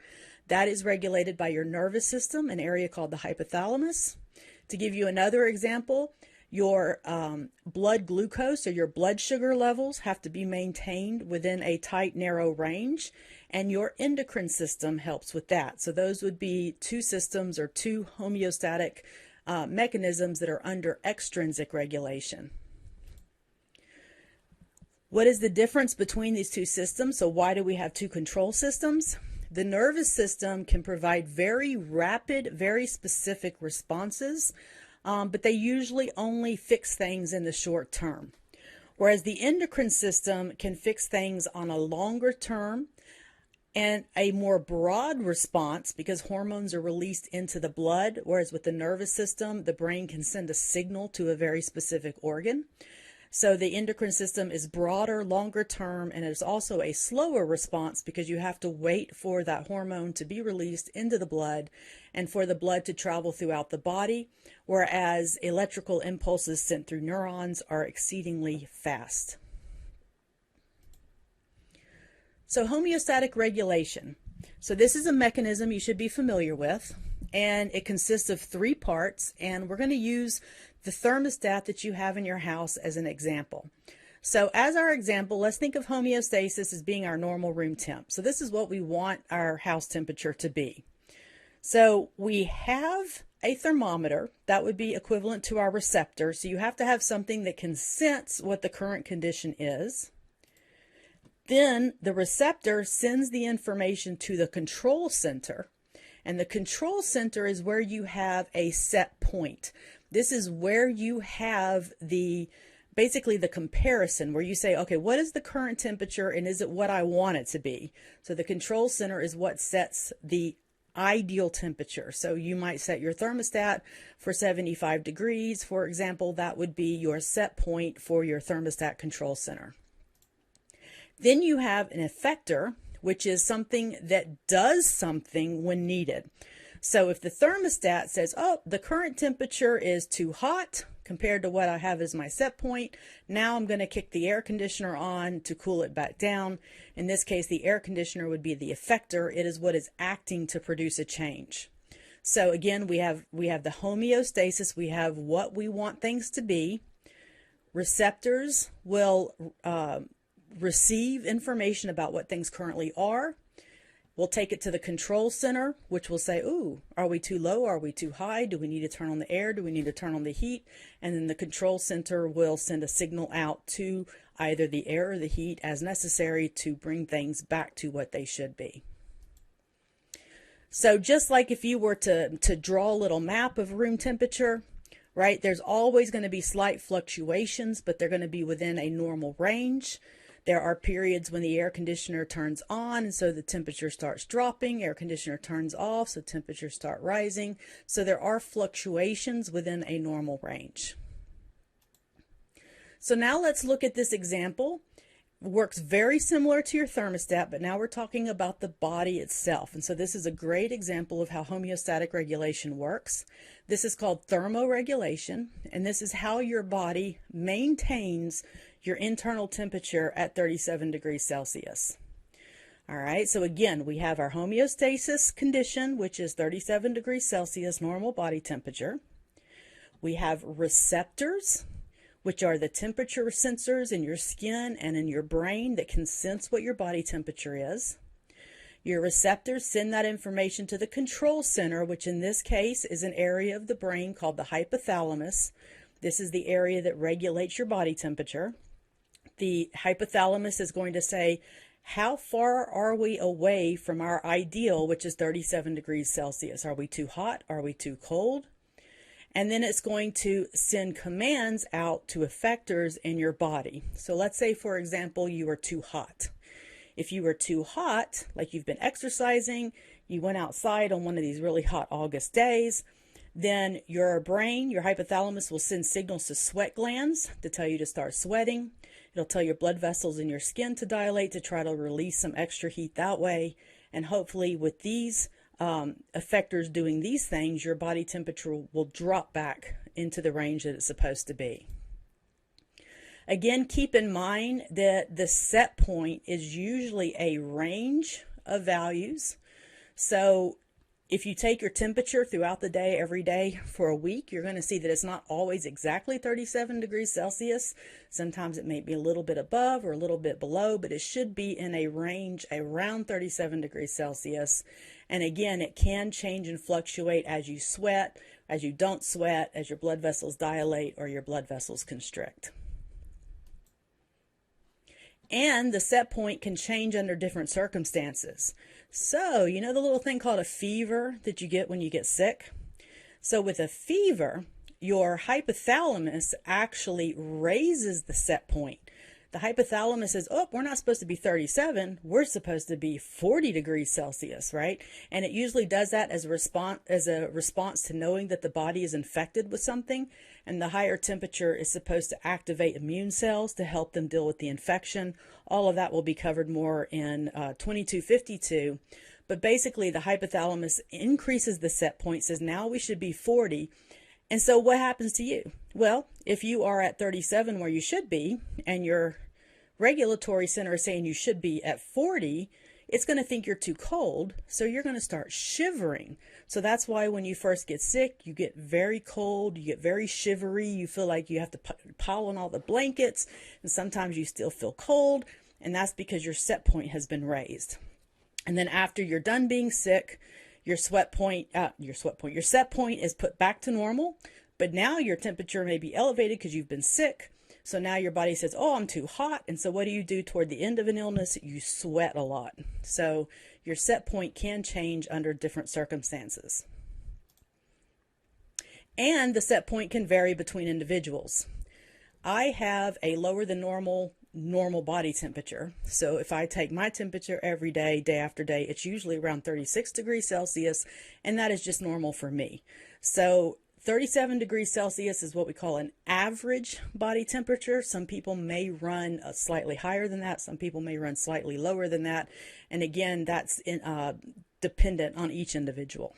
[SPEAKER 1] That is regulated by your nervous system, an area called the hypothalamus. To give you another example, your blood glucose or your blood sugar levels have to be maintained within a tight, narrow range, and your endocrine system helps with that. So those would be two systems or two homeostatic mechanisms that are under extrinsic regulation. What is the difference between these two systems? So why do we have two control systems? The nervous system can provide very rapid, very specific responses, but they usually only fix things in the short term. Whereas the endocrine system can fix things on a longer term and a more broad response because hormones are released into the blood, whereas with the nervous system, the brain can send a signal to a very specific organ. So the endocrine system is broader, longer term, and it's also a slower response because you have to wait for that hormone to be released into the blood and for the blood to travel throughout the body, whereas electrical impulses sent through neurons are exceedingly fast. So homeostatic regulation. So this is a mechanism you should be familiar with, and it consists of three parts, and we're going to use the thermostat that you have in your house as an example. So as our example, let's think of homeostasis as being our normal room temp. So this is what we want our house temperature to be. So we have a thermometer that would be equivalent to our receptor. So you have to have something that can sense what the current condition is. Then the receptor sends the information to the control center, and the control center is where you have a set point. This is where you have basically the comparison where you say, okay, what is the current temperature and is it what I want it to be? So the control center is what sets the ideal temperature. So you might set your thermostat for 75 degrees, for example. That would be your set point for your thermostat control center. Then you have an effector, which is something that does something when needed. So if the thermostat says, oh, the current temperature is too hot compared to what I have as my set point, now I'm going to kick the air conditioner on to cool it back down. In this case, the air conditioner would be the effector. It is what is acting to produce a change. So again, we have the homeostasis. We have what we want things to be. Receptors will receive information about what things currently are. We'll take it to the control center, which will say, ooh, are we too low? Are we too high? Do we need to turn on the air? Do we need to turn on the heat? And then the control center will send a signal out to either the air or the heat as necessary to bring things back to what they should be. So just like if you were to draw a little map of room temperature, right, there's always going to be slight fluctuations, but they're going to be within a normal range. There are periods when the air conditioner turns on, and so the temperature starts dropping. Air conditioner turns off, so temperatures start rising. So there are fluctuations within a normal range. So now let's look at this example. It works very similar to your thermostat, but now we're talking about the body itself. And so this is a great example of how homeostatic regulation works. This is called thermoregulation, and this is how your body maintains your internal temperature at 37 degrees Celsius. All right, so again, we have our homeostasis condition, which is 37 degrees Celsius normal body temperature. We have receptors, which are the temperature sensors in your skin and in your brain that can sense what your body temperature is. Your receptors send that information to the control center, which in this case is an area of the brain called the hypothalamus. This is the area that regulates your body temperature. The hypothalamus is going to say, how far are we away from our ideal, which is 37 degrees Celsius? Are we too hot? Are we too cold? And then it's going to send commands out to effectors in your body. So let's say, for example, you are too hot. If you were too hot, like you've been exercising, you went outside on one of these really hot August days, then your brain, your hypothalamus, will send signals to sweat glands to tell you to start sweating. It'll tell your blood vessels in your skin to dilate to try to release some extra heat that way. And hopefully with these effectors doing these things, your body temperature will drop back into the range that it's supposed to be. Again, keep in mind that the set point is usually a range of values. So if you take your temperature throughout the day, every day for a week, you're going to see that it's not always exactly 37 degrees Celsius. Sometimes it may be a little bit above or a little bit below, but it should be in a range around 37 degrees Celsius. And again, it can change and fluctuate as you sweat, as you don't sweat, as your blood vessels dilate or your blood vessels constrict. And the set point can change under different circumstances. So, you know the little thing called a fever that you get when you get sick? So with a fever, your hypothalamus actually raises the set point. The hypothalamus says, oh, we're not supposed to be 37, we're supposed to be 40 degrees Celsius, right? And it usually does that as a response to knowing that the body is infected with something. And the higher temperature is supposed to activate immune cells to help them deal with the infection. All of that will be covered more in 2252. But basically, the hypothalamus increases the set point, says now we should be 40. And so what happens to you? Well, if you are at 37 where you should be, and your regulatory center is saying you should be at 40, it's going to think you're too cold, so you're going to start shivering. So that's why when you first get sick, you get very cold, you get very shivery, you feel like you have to pile on all the blankets, and sometimes you still feel cold, and that's because your set point has been raised. And then after you're done being sick, your set point is put back to normal, but now your temperature may be elevated because you've been sick. So now your body says, oh, I'm too hot. And so what do you do toward the end of an illness? You sweat a lot. So your set point can change under different circumstances. And the set point can vary between individuals. I have a lower than normal body temperature. So if I take my temperature every day, day after day, it's usually around 36 degrees Celsius, and that is just normal for me. So 37 degrees Celsius is what we call an average body temperature. Some people may run slightly higher than that. Some people may run slightly lower than that. And again, that's dependent on each individual.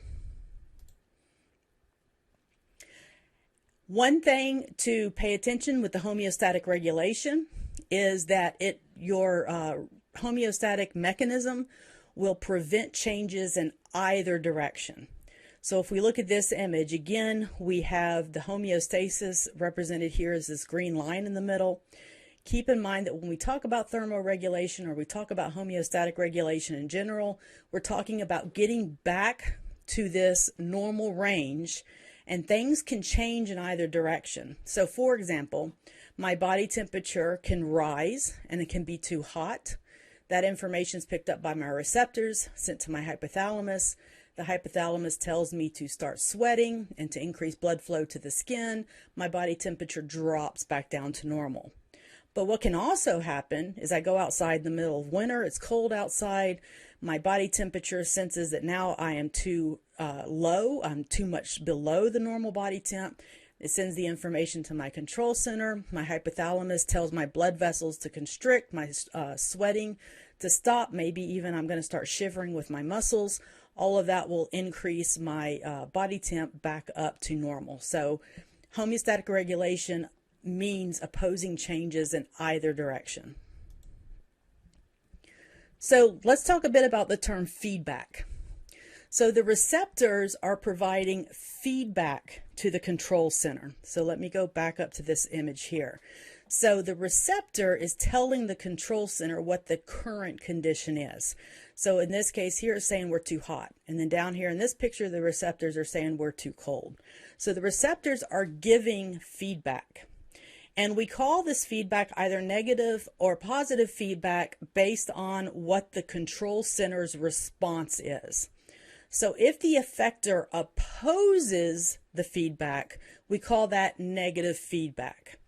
[SPEAKER 1] One thing to pay attention with the homeostatic regulation is that your homeostatic mechanism will prevent changes in either direction. So if we look at this image, again, we have the homeostasis represented here as this green line in the middle. Keep in mind that when we talk about thermoregulation or we talk about homeostatic regulation in general, we're talking about getting back to this normal range, and things can change in either direction. So for example, my body temperature can rise and it can be too hot. That information is picked up by my receptors, sent to my hypothalamus. The hypothalamus tells me to start sweating and to increase blood flow to the skin. My body temperature drops back down to normal. But what can also happen is I go outside in the middle of winter, it's cold outside, my body temperature senses that now I am too low, I'm too much below the normal body temp. It sends the information to my control center. My hypothalamus tells my blood vessels to constrict, my sweating to stop. Maybe even I'm going to start shivering with my muscles. All of that will increase my body temp back up to normal. So homeostatic regulation means opposing changes in either direction. So let's talk a bit about the term feedback. So the receptors are providing feedback to the control center. So let me go back up to this image here. So the receptor is telling the control center what the current condition is. So in this case here it's saying we're too hot. And then down here in this picture, the receptors are saying we're too cold. So the receptors are giving feedback. And we call this feedback either negative or positive feedback based on what the control center's response is. So if the effector opposes the feedback, we call that negative feedback.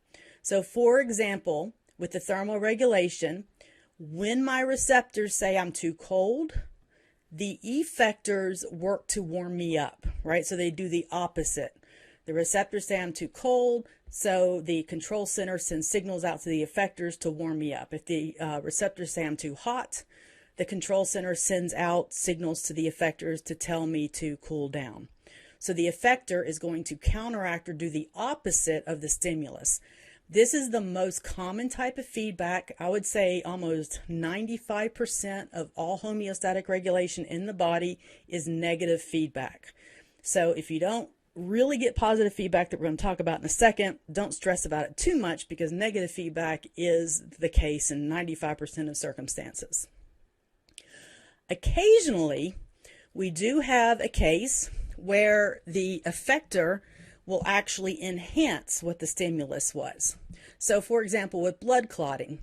[SPEAKER 1] So for example, with the thermoregulation, when my receptors say I'm too cold, the effectors work to warm me up, right? So they do the opposite. The receptors say I'm too cold, so the control center sends signals out to the effectors to warm me up. If the receptors say I'm too hot, the control center sends out signals to the effectors to tell me to cool down. So the effector is going to counteract or do the opposite of the stimulus. This is the most common type of feedback. I would say almost 95% of all homeostatic regulation in the body is negative feedback. So if you don't really get positive feedback that we're going to talk about in a second, don't stress about it too much, because negative feedback is the case in 95% of circumstances. Occasionally, we do have a case where the effector will actually enhance what the stimulus was. So for example, with blood clotting,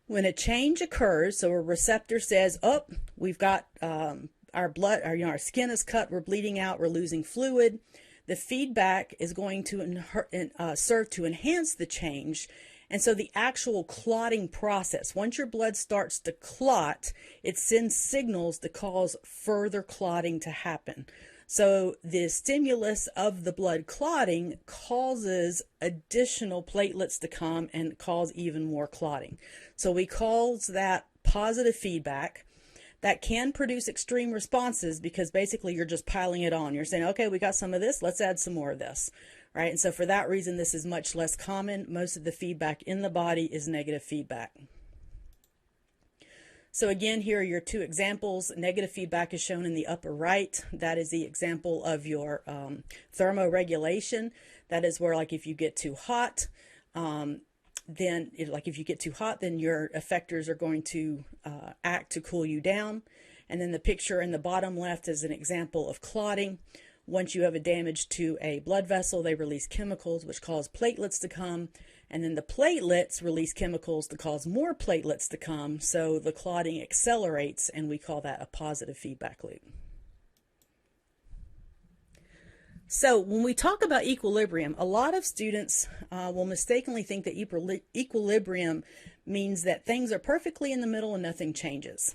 [SPEAKER 1] when a change occurs, so a receptor says, oh, we've got our blood, our skin is cut, we're bleeding out, we're losing fluid, the feedback is going to serve to enhance the change. And so the actual clotting process, once your blood starts to clot, it sends signals to cause further clotting to happen. So the stimulus of the blood clotting causes additional platelets to come and cause even more clotting. So we call that positive feedback. That can produce extreme responses, because basically you're just piling it on. You're saying, okay, we got some of this, let's add some more of this. Right? And so for that reason, this is much less common. Most of the feedback in the body is negative feedback. So again, here are your two examples. Negative feedback is shown in the upper right. That is the example of your thermoregulation. That is where, like, if you get too hot, then if you get too hot, then your effectors are going to act to cool you down. And then the picture in the bottom left is an example of clotting. Once you have a damage to a blood vessel, they release chemicals which cause platelets to come, and then the platelets release chemicals to cause more platelets to come, so the clotting accelerates, and we call that a positive feedback loop. So when we talk about equilibrium, a lot of students will mistakenly think that equilibrium means that things are perfectly in the middle and nothing changes.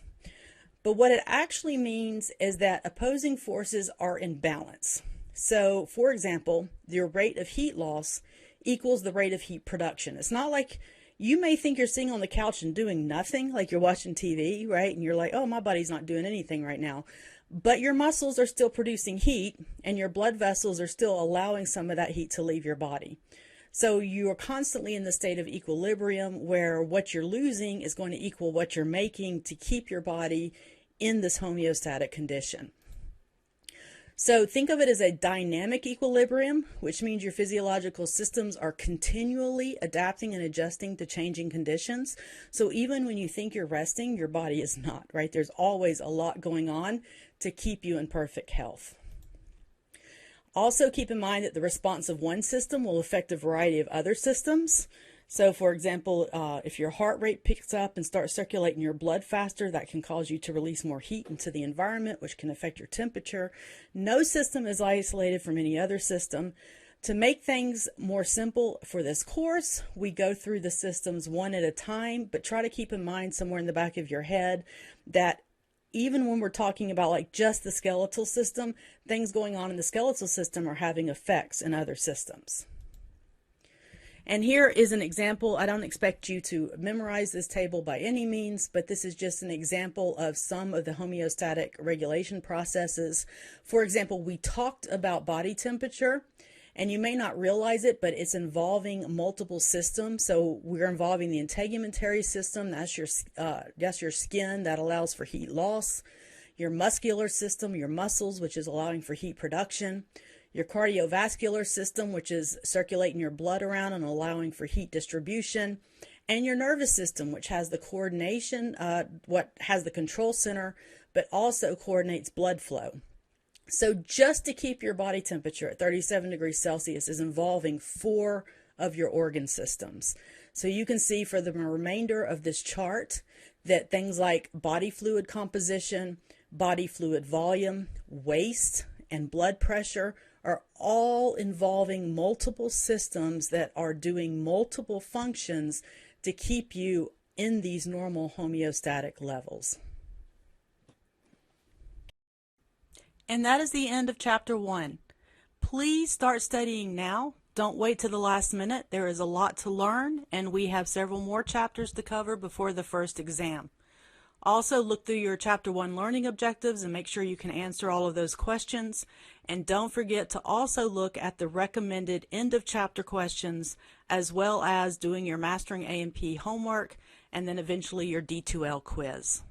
[SPEAKER 1] But what it actually means is that opposing forces are in balance. So, for example, your rate of heat loss equals the rate of heat production. It's not like you may think you're sitting on the couch and doing nothing, like you're watching TV, right? And you're like, oh, my body's not doing anything right now. But your muscles are still producing heat, and your blood vessels are still allowing some of that heat to leave your body. So you are constantly in the state of equilibrium, where what you're losing is going to equal what you're making to keep your body in this homeostatic condition. So think of it as a dynamic equilibrium, which means your physiological systems are continually adapting and adjusting to changing conditions. So even when you think you're resting, your body is not, right? There's always a lot going on to keep you in perfect health. Also keep in mind that the response of one system will affect a variety of other systems. So for example, if your heart rate picks up and starts circulating your blood faster, that can cause you to release more heat into the environment, which can affect your temperature. No system is isolated from any other system. To make things more simple for this course, we go through the systems one at a time, but try to keep in mind somewhere in the back of your head that even when we're talking about like just the skeletal system, things going on in the skeletal system are having effects in other systems. And here is an example. I don't expect you to memorize this table by any means, but this is just an example of some of the homeostatic regulation processes. For example, we talked about body temperature, and you may not realize it, but it's involving multiple systems. So we're involving the integumentary system. That's your skin that allows for heat loss. Your muscular system, your muscles, which is allowing for heat production. Your cardiovascular system, which is circulating your blood around and allowing for heat distribution, and your nervous system, which has the coordination, what has the control center, but also coordinates blood flow. So just to keep your body temperature at 37 degrees Celsius is involving 4 of your organ systems. So you can see for the remainder of this chart that things like body fluid composition, body fluid volume, waste, and blood pressure are all involving multiple systems that are doing multiple functions to keep you in these normal homeostatic levels. And that is the end of Chapter 1. Please start studying now. Don't wait to the last minute. There is a lot to learn, and we have several more chapters to cover before the first exam. Also, look through your Chapter 1 learning objectives and make sure you can answer all of those questions. And don't forget to also look at the recommended end of chapter questions, as well as doing your Mastering A&P homework, and then eventually your D2L quiz.